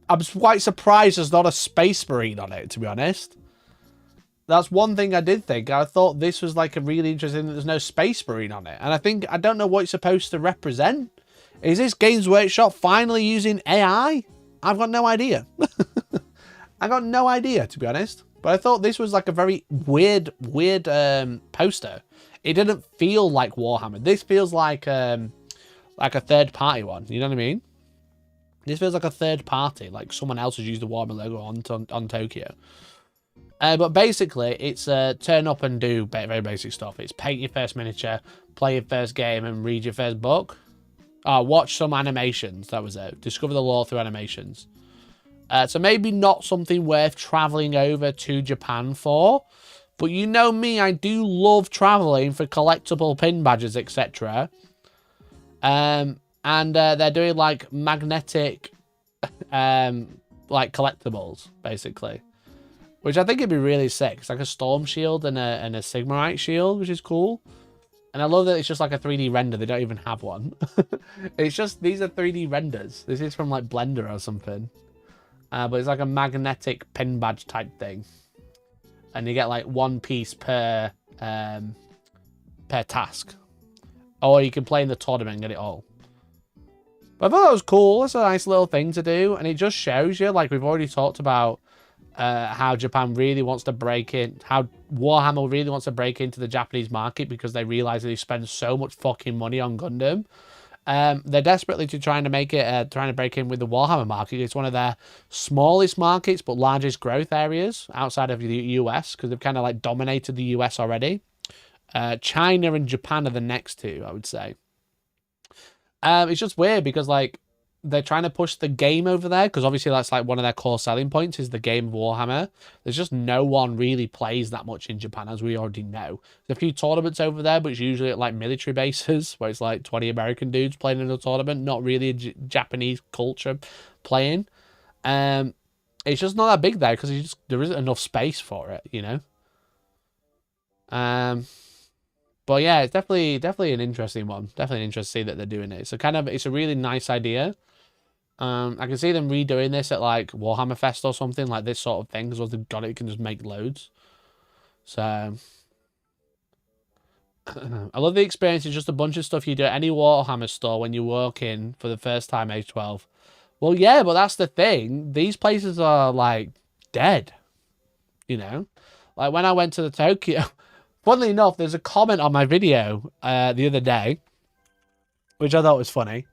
I'm quite surprised there's not a Space Marine on it, to be honest. That's one thing I did think. I thought this was like a really interesting that there's no Space Marine on it. And I don't know what it's supposed to represent. Is this Games Workshop finally using AI? I've got no idea. I got no idea, to be honest. But I thought this was like a very weird poster. It didn't feel like Warhammer. This feels like a third-party one. You know what I mean? This feels like a third party, like someone else has used the Warhammer logo on Tokyo. But basically, it's turn up and do very basic stuff. It's paint your first miniature, play your first game, and read your first book. Watch some animations. That was it. Discover the lore through animations. So maybe not something worth traveling over to Japan for. But you know me, I do love traveling for collectible pin badges, etc. And they're doing like magnetic like collectibles, basically. Which I think would be really sick. It's like a storm shield and a Sigmarite shield, which is cool. And I love that it's just like a 3D render. They don't even have one. It's just, these are 3D renders. This is from like Blender or something. But it's like a magnetic pin badge type thing. And you get like one piece per task. Or you can play in the tournament and get it all. But I thought that was cool. It's a nice little thing to do. And it just shows you, like we've already talked about, how Japan really wants to break in, how Warhammer really wants to break into the Japanese market because they realize that they spend so much fucking money on Gundam. They're desperately trying to make it, trying to break in with the Warhammer market. It's one of their smallest markets, but largest growth areas outside of the US because they've kind of like dominated the US already. China and Japan are the next two, I would say. It's just weird because, like, they're trying to push the game over there because obviously that's like one of their core selling points is the game of Warhammer. There's just no one really plays that much in Japan, as we already know. There's a few tournaments over there, but it's usually at like military bases where it's like 20 American dudes playing in a tournament, not really a Japanese culture playing. It's just not that big there because there isn't enough space for it, you know. But yeah, it's definitely an interesting one. Definitely interesting to see that they're doing it. So it's a really nice idea. I can see them redoing this at like Warhammer Fest or something like this sort of thing, because once they've got it, you can just make loads. So I love the experience. It's just a bunch of stuff you do at any Warhammer store when you walk in for the first time age 12. Well, yeah, but that's the thing. These places are like dead. You know, like when I went to the Tokyo. Funnily enough, there's a comment on my video the other day, which I thought was funny.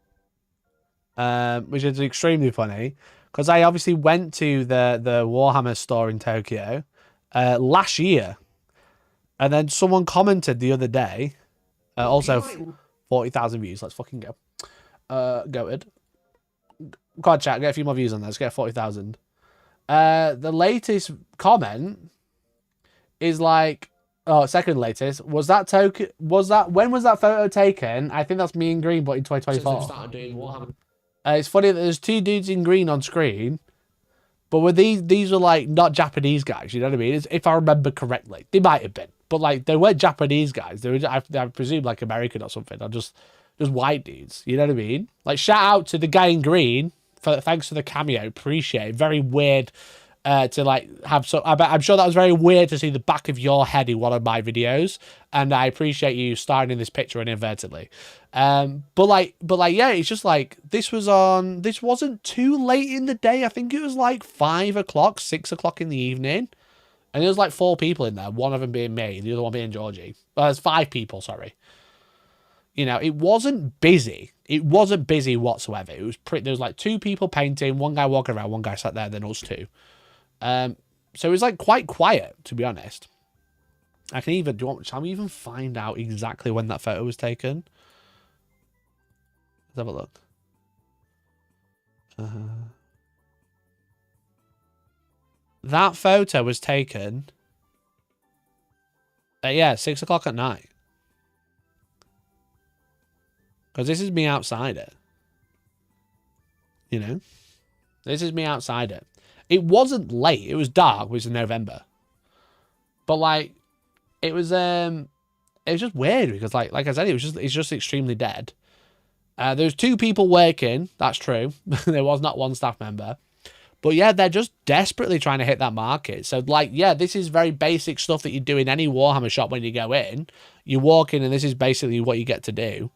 Which is extremely funny, because I obviously went to the Warhammer store in Tokyo last year, and then someone commented the other day, also 40,000 views. Let's fucking go. Goated. Go on, chat. Get a few more views on that. Let's get 40,000. The latest comment is like, oh, second latest was that token. When was that photo taken? I think that's me in green, but in 2024. Started doing Warhammer. It's funny that there's two dudes in green on screen, but were these were like not Japanese guys, you know what I mean? If I remember correctly, they might have been, but like they weren't Japanese guys. They were, I presume, like American or something, or just white dudes. You know what I mean? Like, shout out to the guy in green thanks for the cameo. Appreciate it. Very weird to like have so. I'm sure that was very weird to see the back of your head in one of my videos, and I appreciate you starting in this picture inadvertently. But like, yeah, it's just like this wasn't too late in the day. I think it was like 5 o'clock, 6 o'clock in the evening, and there was like 4 people in there. One of them being me, the other one being Georgie. There's 5 people. Sorry. You know, it wasn't busy. It wasn't busy whatsoever. It was there was like 2 people painting, one guy walking around, one guy sat there, then us 2. So it was like quite quiet, to be honest. Shall we even find out exactly when that photo was taken? Let's have a look. That photo was taken at 6 o'clock at night. Because this is me outside it. You know? This is me outside it. It wasn't late. It was dark. It was in November. But like, it was just weird because like I said, it's just extremely dead. There's 2 people working. That's true. There was not 1 staff member. But yeah, they're just desperately trying to hit that market. So like, yeah, this is very basic stuff that you do in any Warhammer shop when you go in. You walk in and this is basically what you get to do.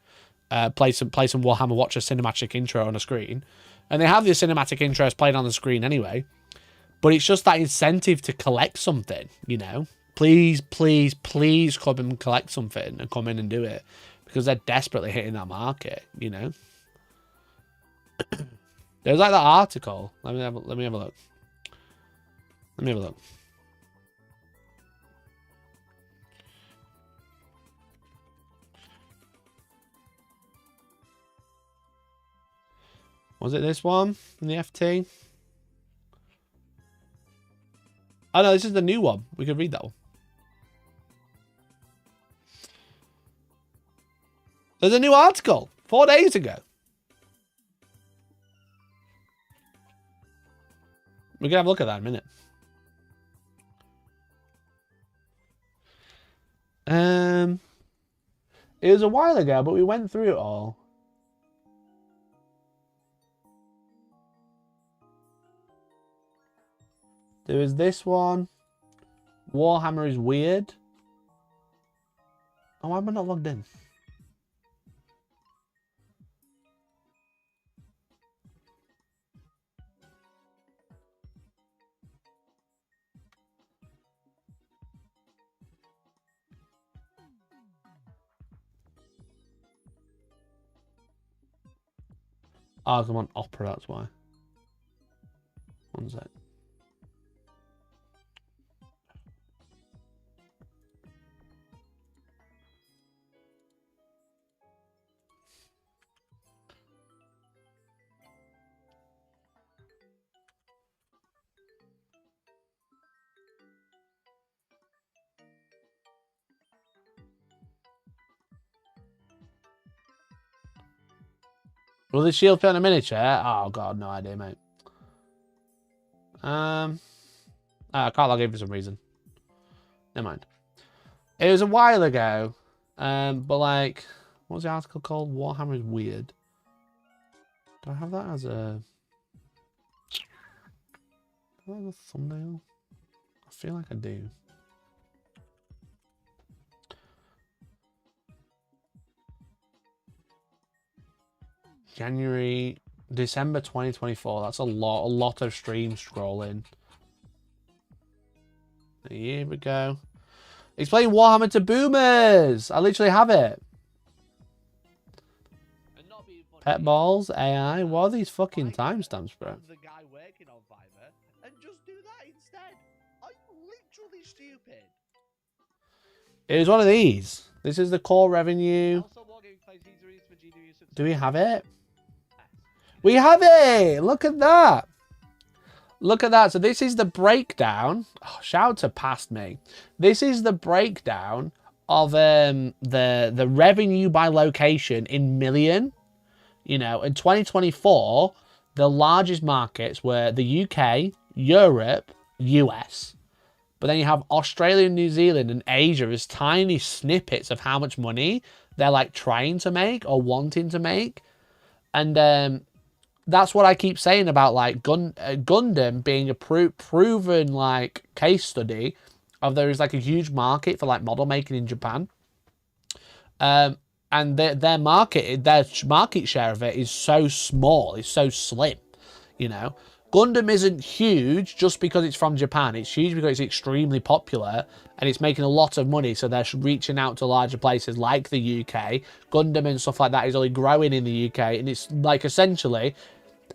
Play some Warhammer, watch a cinematic intro on a screen. And they have the cinematic intros played on the screen anyway. But it's just that incentive to collect something, you know. Please, please, please come and collect something and come in and do it. Because they're desperately hitting that market, you know. There's like that article. Let me have a look. Let me have a look. Was it this one in the FT? Oh no, this is the new one. We could read that one. There's a new article 4 days ago. We can have a look at that in a minute. It was a while ago, but we went through it all. There was this one. Warhammer is weird. Oh, why am I not logged in? Oh, I'm on Opera, that's why. One sec. Will the shield fit on a miniature? Oh god, no idea, mate. I can't log in for some reason. Never mind. It was a while ago, but like, what was the article called? Warhammer is weird. Do I have that as a... Do I have a thumbnail? I feel like I do. December 2024. That's a lot of stream scrolling. Here we go. Explain Warhammer to boomers. I literally have it. Pet balls, AI. What are these fucking timestamps, bro? The guy working on Fiverr and just do that instead. Are you literally stupid? It was one of these. This is the core revenue. Do we have it? We have it! Look at that! Look at that. So this is the breakdown. Oh, shout out to past me. This is the breakdown of the revenue by location in million. You know, in 2024, the largest markets were the UK, Europe, US. But then you have Australia, New Zealand, and Asia as tiny snippets of how much money they're like trying to make or wanting to make. And that's what I keep saying about like Gundam being a proven like case study of there is like a huge market for like model making in Japan. And their market share of it is so small, it's so slim, you know. Gundam isn't huge just because it's from Japan. It's huge because it's extremely popular and it's making a lot of money. So they're reaching out to larger places like the UK. Gundam and stuff like that is only growing in the UK. And it's like essentially,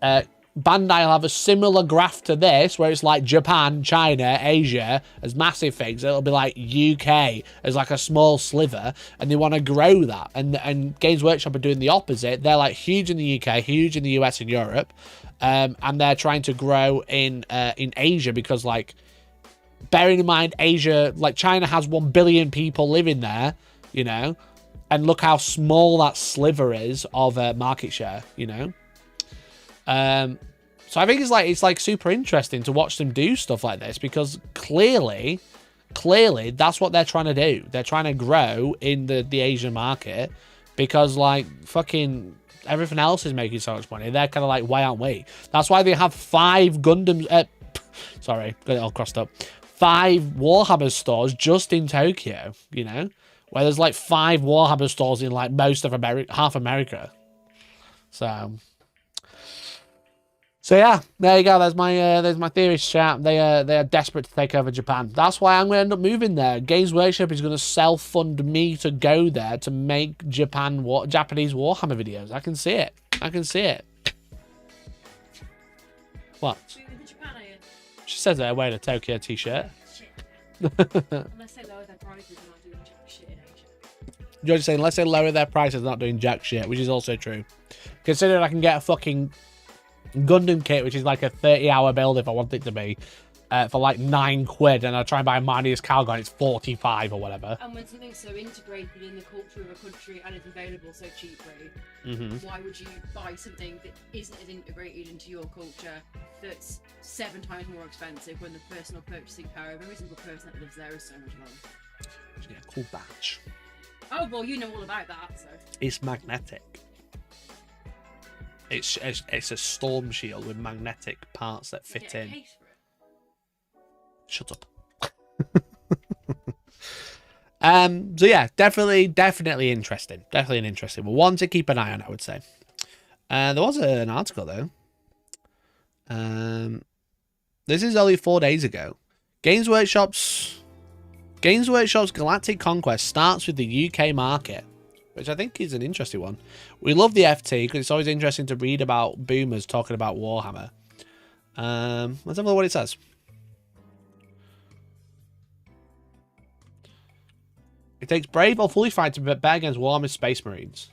Bandai will have a similar graph to this where it's like Japan, China, Asia as massive things. It'll be like UK as like a small sliver, and they want to grow that. And Games Workshop are doing the opposite. They're like huge in the UK, huge in the US and Europe, and they're trying to grow in Asia because, like, bearing in mind Asia, like China has 1 billion people living there, you know, and look how small that sliver is of market share, you know. So I think it's like super interesting to watch them do stuff like this because clearly that's what they're trying to do. They're trying to grow in the Asian market because like fucking everything else is making so much money. They're kind of like, why aren't we? That's why they have 5 Gundams. Sorry, got it all crossed up. 5 Warhammer stores just in Tokyo, you know, where there's like 5 Warhammer stores in like most of half America. So yeah, there you go. There's my theory, chat. They are desperate to take over Japan. That's why I'm going to end up moving there. Games Workshop is going to self-fund me to go there to make Japanese Warhammer videos. I can see it. I can see it. What? She says they're wearing a Tokyo t-shirt. Unless they lower their prices, they're not doing jack shit in Asia. You're just saying unless they lower their prices, they're not doing jack shit, which is also true. Considering I can get a fucking Gundam kit, which is like a 30-hour build if I want it to be, for like £9, and I try and buy a Marnius Calgon, it's 45 or whatever. And when something's so integrated in the culture of a country and it's available so cheaply, why would you buy something that isn't as integrated into your culture that's 7 times more expensive when the personal purchasing power of every single person that lives there is so much lower? Yeah, cool badge. Oh, well, you know all about that, so. It's magnetic. It's a storm shield with magnetic parts that fit in. Shut up. So yeah, definitely interesting. Definitely an interesting one to keep an eye on, I would say. There was an article though. This is only 4 days ago. Games Workshop's Galactic Conquest starts with the UK market, which I think is an interesting one. We love the FT because it's always interesting to read about boomers talking about Warhammer. Let's have a look what it says. It takes brave or foolish fight to bet against Warhammer Space Marines.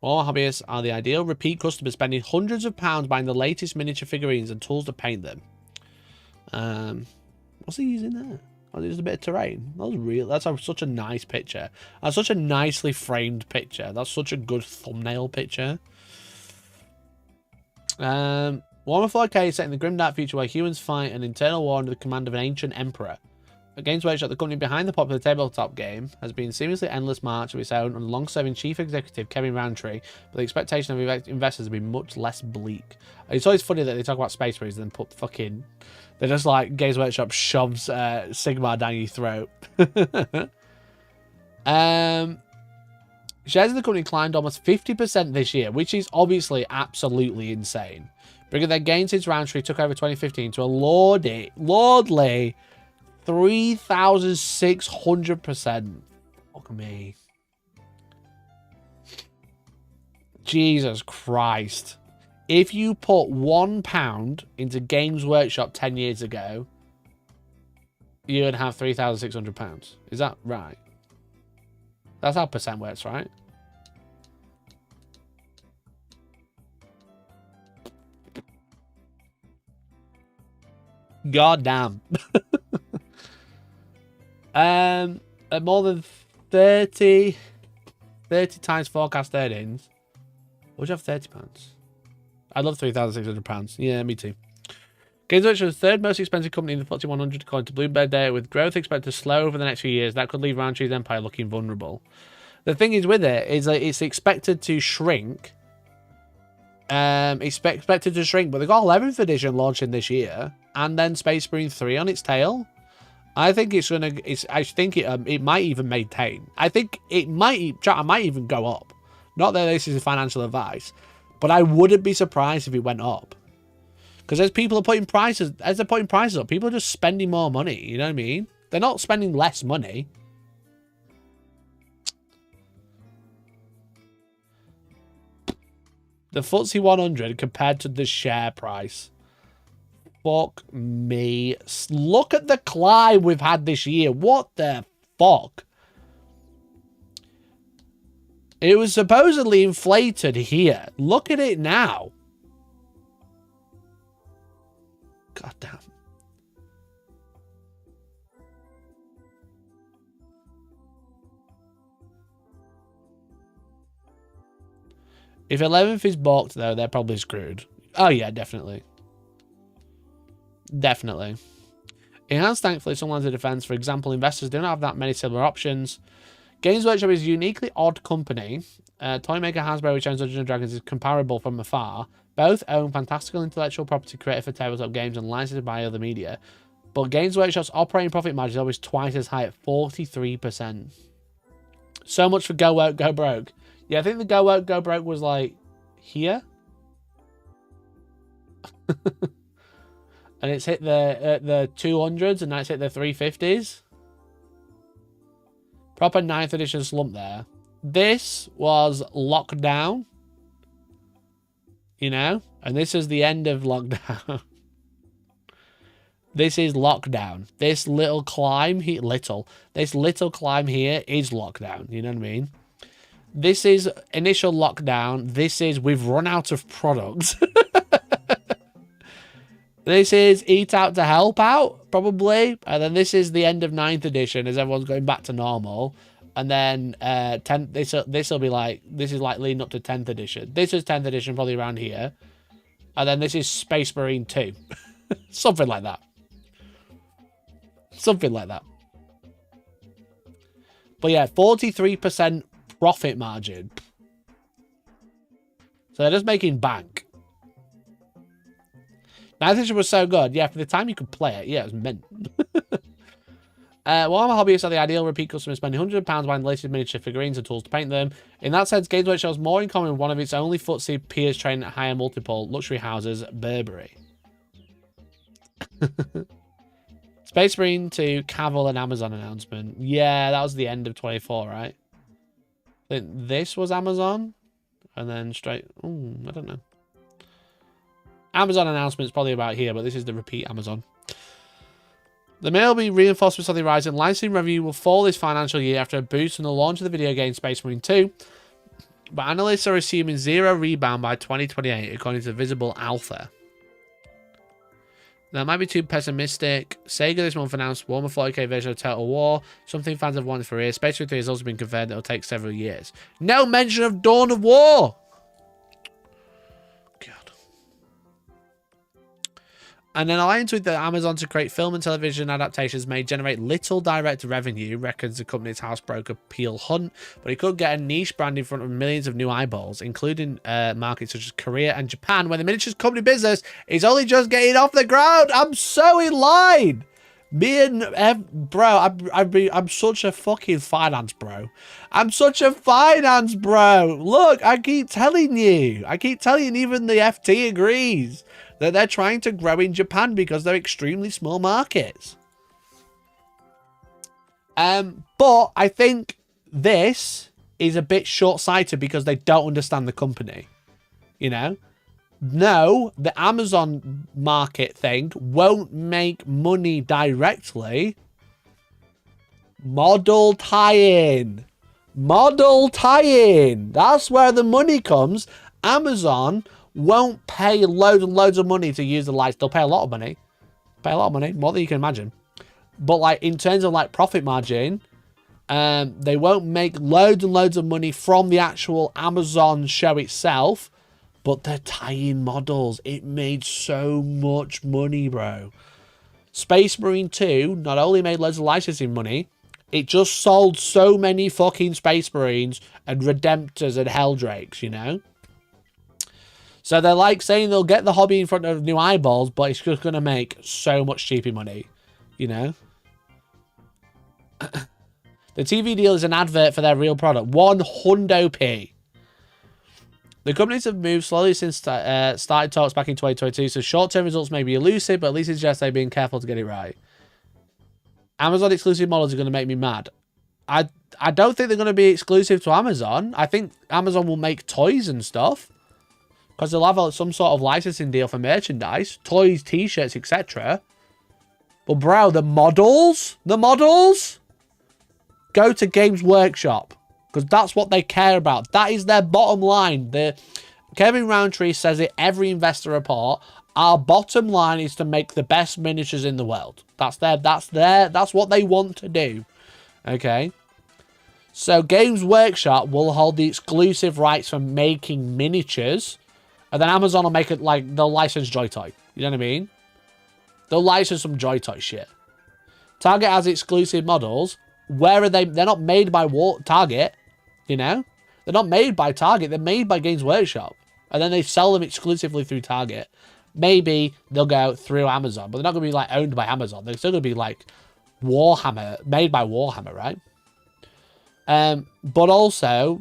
War hobbyists are the ideal repeat customers spending hundreds of pounds buying the latest miniature figurines and tools to paint them. What's he using there? Oh, there's a bit of terrain. That was real. That's such a nice picture. That's such a nicely framed picture. That's such a good thumbnail picture. Warhammer 4K is set in the grim dark future where humans fight an internal war under the command of an ancient emperor. A Games Workshop, the company behind the popular tabletop game, has been seamlessly endless march of its own under long-serving chief executive Kevin Roundtree, but the expectation of investors has been much less bleak. It's always funny that they talk about Space Marines and then put fucking... They're just like, Games Workshop shoves Sigmar down your throat. Shares of the company climbed almost 50% this year, which is obviously absolutely insane, bringing their gains since Roundtree took over 2015 to a lordly 3,600%. Fuck me. Jesus Christ. If you put £1 into Games Workshop 10 years ago, you would have £3,600. Is that right? That's how percent works, right? God damn. At more than 30 times forecast earnings. Would you have £30? I'd love £3,600. Yeah, me too. Games Workshop is the third most expensive company in the FTSE 100 according to Bloomberg data, with growth expected to slow over the next few years. That could leave Roundtree's empire looking vulnerable. The thing is with it is that it's expected to shrink. It's expected to shrink, but they've got 11th edition launching this year, and then Space Marine 3 on its tail. I think it's gonna. I think it might even maintain. I think it might. I might even go up. Not that this is financial advice, but I wouldn't be surprised if it went up. Because as people are putting prices, up, people are just spending more money. You know what I mean? They're not spending less money. The FTSE 100 compared to the share price. Fuck me. Look at the climb we've had this year. What the fuck? It was supposedly inflated here. Look at it now. God damn. If 11th is balked, though, they're probably screwed. Oh, yeah, definitely. Definitely. Enhanced, thankfully, some lines of defense. For example, investors don't have that many similar options. Games Workshop is a uniquely odd company. Toy maker Hasbro, which owns Dungeons & Dragons, is comparable from afar. Both own fantastical intellectual property created for tabletop games and licensed by other media. But Games Workshop's operating profit margin is always twice as high at 43%. So much for Go Woke, Go Broke. Yeah, I think the Go Woke, Go Broke was like here. And it's hit the 200s and now it's hit the 350s. Proper 9th edition slump there. This was lockdown. You know? And this is the end of lockdown. This is lockdown. This little climb here, this little climb here is lockdown. You know what I mean? This is initial lockdown. This is we've run out of products. This is eat out to help out, probably. And then this is the end of 9th edition as everyone's going back to normal. And then this will be like, this is like leading up to 10th edition. This is 10th edition, probably around here. And then this is Space Marine 2. Something like that. Something like that. But yeah, 43% profit margin. So they're just making bank. 9th edition was so good. Yeah, for the time you could play it. Yeah, it was mint. Warhammer hobbyists are the ideal repeat customer, spending £100 buying the latest miniature figurines and tools to paint them. In that sense, Games Workshop has more in common with one of its only FTSE peers trading at higher multiple luxury houses, Burberry. Space Marine to Cavill and Amazon announcement. Yeah, that was the end of 24, right? I think this was Amazon. And then straight... Ooh, I don't know. Amazon announcement is probably about here, but this is the repeat Amazon. There may be reinforcements on the horizon. Licensing revenue will fall this financial year after a boost from the launch of the video game Space Marine 2. But analysts are assuming zero rebound by 2028, according to Visible Alpha. That might be too pessimistic. Sega this month announced Warhammer 40k version of Total War. Something fans have wanted for years. Space Marine 3 has also been confirmed that it will take several years. No mention of Dawn of War! God. And an alliance with the Amazon to create film and television adaptations may generate little direct revenue, reckons the company's house broker Peel Hunt, but it could get a niche brand in front of millions of new eyeballs, including markets such as Korea and Japan, where the miniatures company business is only just getting off the ground. I'm so in line. Me and bro, I'm such a fucking finance bro. I'm such a finance bro. Look, I keep telling you. Even the FT agrees that they're trying to grow in Japan because they're extremely small markets. But I think this is a bit short-sighted because they don't understand the company. You know? No, the Amazon market thing won't make money directly. Model tie-in. Model tie-in. That's where the money comes. Amazon won't pay loads and loads of money to use the lights. They'll pay a lot of money. More than you can imagine. But like in terms of like profit margin, they won't make loads and loads of money from the actual Amazon show itself. But they're tie-in models. It made so much money, bro. Space Marine 2 not only made loads of licensing money, it just sold so many fucking Space Marines and Redemptors and Helldrakes, you know? So they're like saying they'll get the hobby in front of new eyeballs, but it's just going to make so much cheaper money, you know? The TV deal is an advert for their real product. 100p. The companies have moved slowly since started talks back in 2022, so short-term results may be elusive, but at least it suggests they're being careful to get it right. Amazon exclusive models are going to make me mad. I don't think they're going to be exclusive to Amazon. I think Amazon will make toys and stuff. Because they'll have some sort of licensing deal for merchandise. Toys, t-shirts, etc. But bro, the models? Go to Games Workshop. Because that's what they care about. That is their bottom line. Kevin Roundtree says it every investor report. Our bottom line is to make the best miniatures in the world. That's what they want to do. Okay. So Games Workshop will hold the exclusive rights for making miniatures. And then Amazon will make it like, they'll license Joy Toy. You know what I mean? They'll license some Joy Toy shit. Target has exclusive models. Where are they? They're not made by Target, you know? They're not made by Target. They're made by Games Workshop. And then they sell them exclusively through Target. Maybe they'll go through Amazon. But they're not going to be like owned by Amazon. They're still going to be like Warhammer, made by Warhammer, right? But also,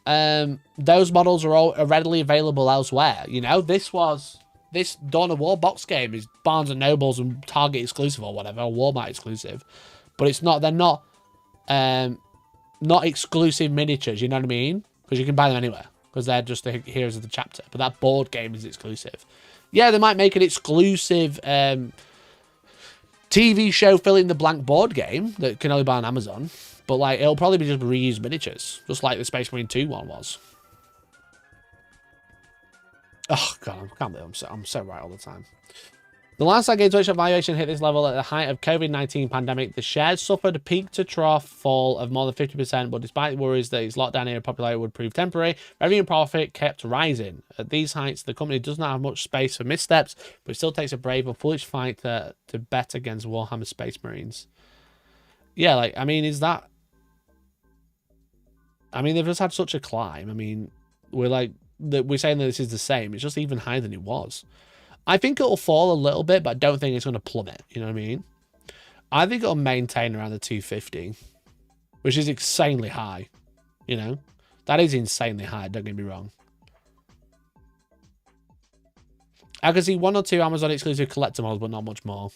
those models are readily available elsewhere. You know, this Dawn of War box game is Barnes and Nobles and Target exclusive or whatever, or Walmart exclusive. But it's not, they're not exclusive miniatures, you know what I mean? Because you can buy them anywhere. Because they're just the heroes of the chapter. But that board game is exclusive. Yeah, they might make an exclusive TV show filling the blank board game that can only buy on Amazon. But like, it'll probably be just reused miniatures. Just like the Space Marine 2 one was. Oh, God, I can't believe I'm so right all the time. The last time Games Workshop valuation hit this level at the height of COVID-19 pandemic, the shares suffered a peak to trough fall of more than 50%, but despite worries that its lockdown era popularity would prove temporary, revenue and profit kept rising. At these heights, the company does not have much space for missteps, but it still takes a brave but foolish fight to bet against Warhammer Space Marines. Yeah, like, I mean, is that... I mean, they've just had such a climb. I mean, we're saying that this is the same. It's just even higher than it was. I think it'll fall a little bit, but I don't think it's going to plummet. You know what I mean? I think it'll maintain around the 250, which is insanely high. You know? That is insanely high, don't get me wrong. I can see 1 or 2 Amazon exclusive collector models, but not much more.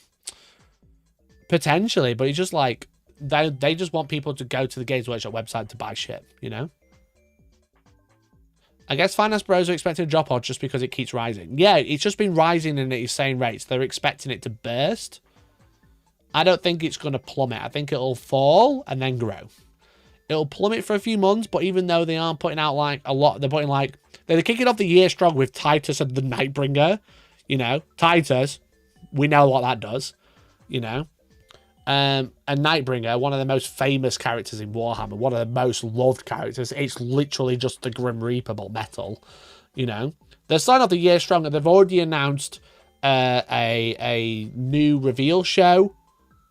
Potentially, but it's just like, they just want people to go to the Games Workshop website to buy shit, you know? I guess finance bros are expecting a drop off just because it keeps rising. Yeah, it's just been rising at insane rates. They're expecting it to burst. I don't think it's going to plummet. I think it'll fall and then grow. It'll plummet for a few months, but even though they aren't putting out like a lot, they're putting like, they're kicking off the year strong with Titus and the Nightbringer. You know, Titus, we know what that does, you know. And Nightbringer, one of the most famous characters in Warhammer, one of the most loved characters. It's literally just the Grim Reaper but metal, you know. They're starting off the year strong, and they've already announced a new reveal show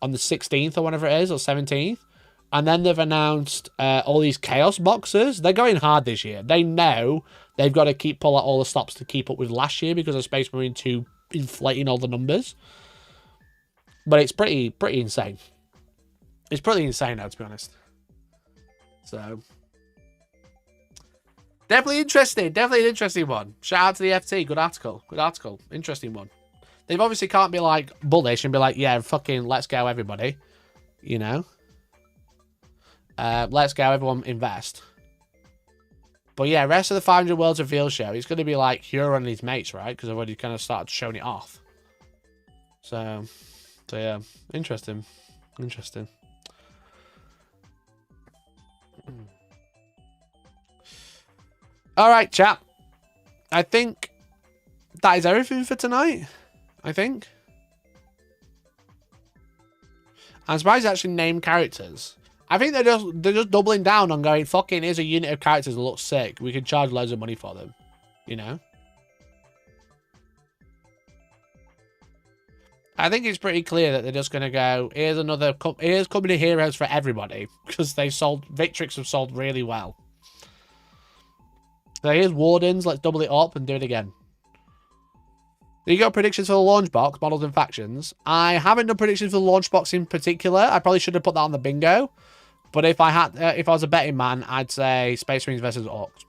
on the 16th or whatever it is, or 17th. And then they've announced all these Chaos boxes. They're going hard this year. They know they've got to pull out all the stops to keep up with last year because of Space Marine 2 inflating all the numbers. But it's pretty insane. It's pretty insane now, to be honest. So, definitely interesting. Definitely an interesting one. Shout out to the FT. Good article. Good article. Interesting one. They obviously can't be like bullish and be like, yeah, fucking let's go, everybody. You know? Let's go, everyone invest. But yeah, rest of the 500 Worlds Reveal show, it's going to be like Youre and his mates, right? Because I've already kind of started showing it off. So yeah, interesting. Interesting. All right, chat. I think that is everything for tonight. I think. I'm surprised they actually named characters. I think they're just doubling down on going, fucking, here's a unit of characters that look sick. We can charge loads of money for them. You know? I think it's pretty clear that they're just going to go, here's company heroes for everybody. Because Victrix have sold really well. So here's Wardens, let's double it up and do it again. There you go, predictions for the launch box, models and factions. I haven't done predictions for the launch box in particular. I probably should have put that on the bingo. But if I was a betting man, I'd say Space Marines versus Orks.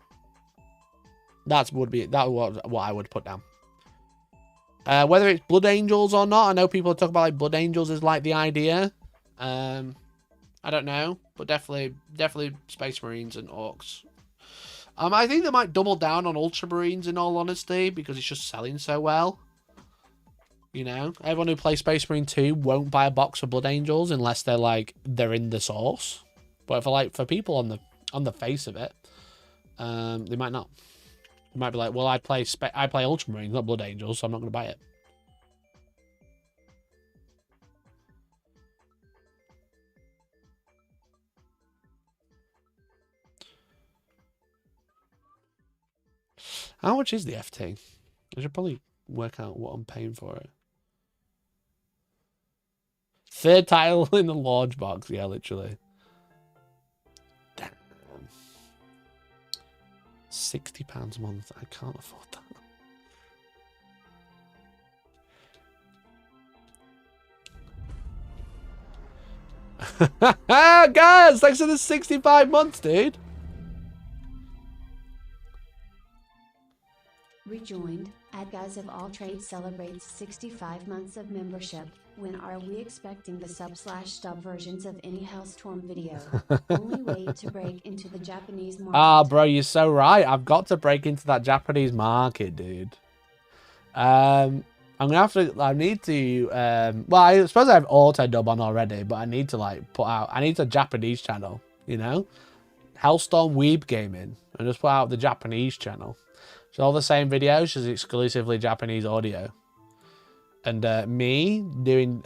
That would what I would put down. Whether it's Blood Angels or not, I know people talk about like Blood Angels is like the idea. I don't know, but definitely Space Marines and Orks. I think they might double down on Ultramarines in all honesty because it's just selling so well. You know, everyone who plays Space Marine 2 won't buy a box of Blood Angels unless they're in the source. But for people on the face of it, they might not. They might be like, well, I play Ultramarines, not Blood Angels, so I'm not going to buy it. How much is the FT? I should probably work out what I'm paying for it. Third title in the launch box. Yeah, literally. Damn. £60 a month. I can't afford that. Guys, thanks for the 65 months, dude. Rejoined, Guys of All Trades celebrates 65 months of membership. When are we expecting the sub/stub versions of any Hellstorm video? Only way to break into the Japanese market. Ah, bro, you're so right. I've got to break into that Japanese market, dude. I'm gonna have to. I need to. Well, I suppose I have auto dub on already, but I need to like put out. I need a Japanese channel. You know, Hellstormwargaming, and just put out the Japanese channel. So all the same videos, just exclusively Japanese audio. And me doing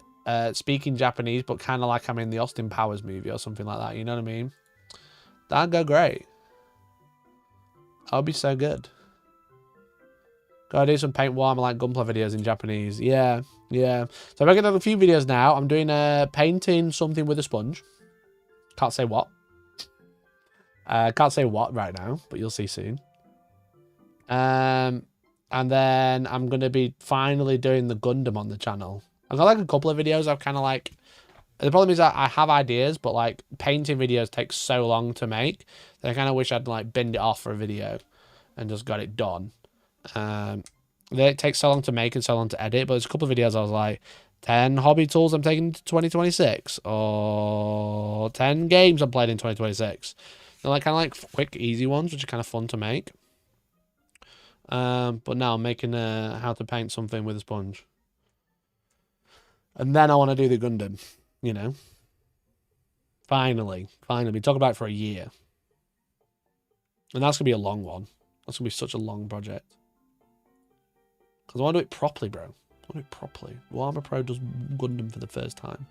speaking Japanese, but kind of like I'm in the Austin Powers movie or something like that. You know what I mean? That'd go great. That would be so good. Gotta do some Paint Warhammer like Gunpla videos in Japanese. Yeah, yeah. So I'm making a few videos now. I'm doing painting something with a sponge. Can't say what. Can't say what right now, but you'll see soon. And then I'm going to be finally doing the Gundam on the channel. I've got like a couple of videos I've kind of like... The problem is that I have ideas, but like painting videos take so long to make that I kind of wish I'd like binned it off for a video and just got it done. It takes so long to make and so long to edit, but there's a couple of videos I was like, 10 hobby tools I'm taking to 2026 or 10 games I'm playing in 2026. They're like kind of like quick, easy ones, which are kind of fun to make. But now I'm making how to paint something with a sponge. And then I want to do the Gundam, you know. Finally. Talk about it for a year. And that's going to be a long one. That's going to be such a long project. Because I want to do it properly, bro. I want to do it properly. Warhammer Pro does Gundam for the first time.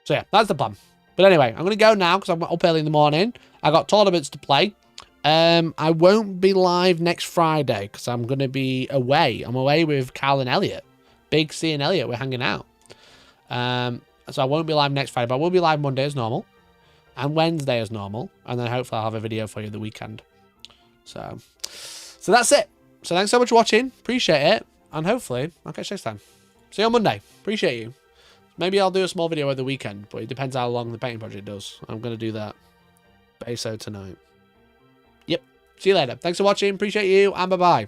So yeah, that's the plan. But anyway, I'm going to go now because I'm up early in the morning. I got tournaments to play. I won't be live next Friday because I'm going to be away. I'm away with Carl and Elliot. Big C and Elliot, we're hanging out. So I won't be live next Friday, but I will be live Monday as normal. And Wednesday as normal. And then hopefully I'll have a video for you the weekend. So that's it. So thanks so much for watching. Appreciate it. And hopefully I'll catch you next time. See you on Monday. Appreciate you. Maybe I'll do a small video over the weekend, but it depends how long the painting project does. I'm going to do that. Base tonight. Yep. See you later. Thanks for watching. Appreciate you. And bye-bye.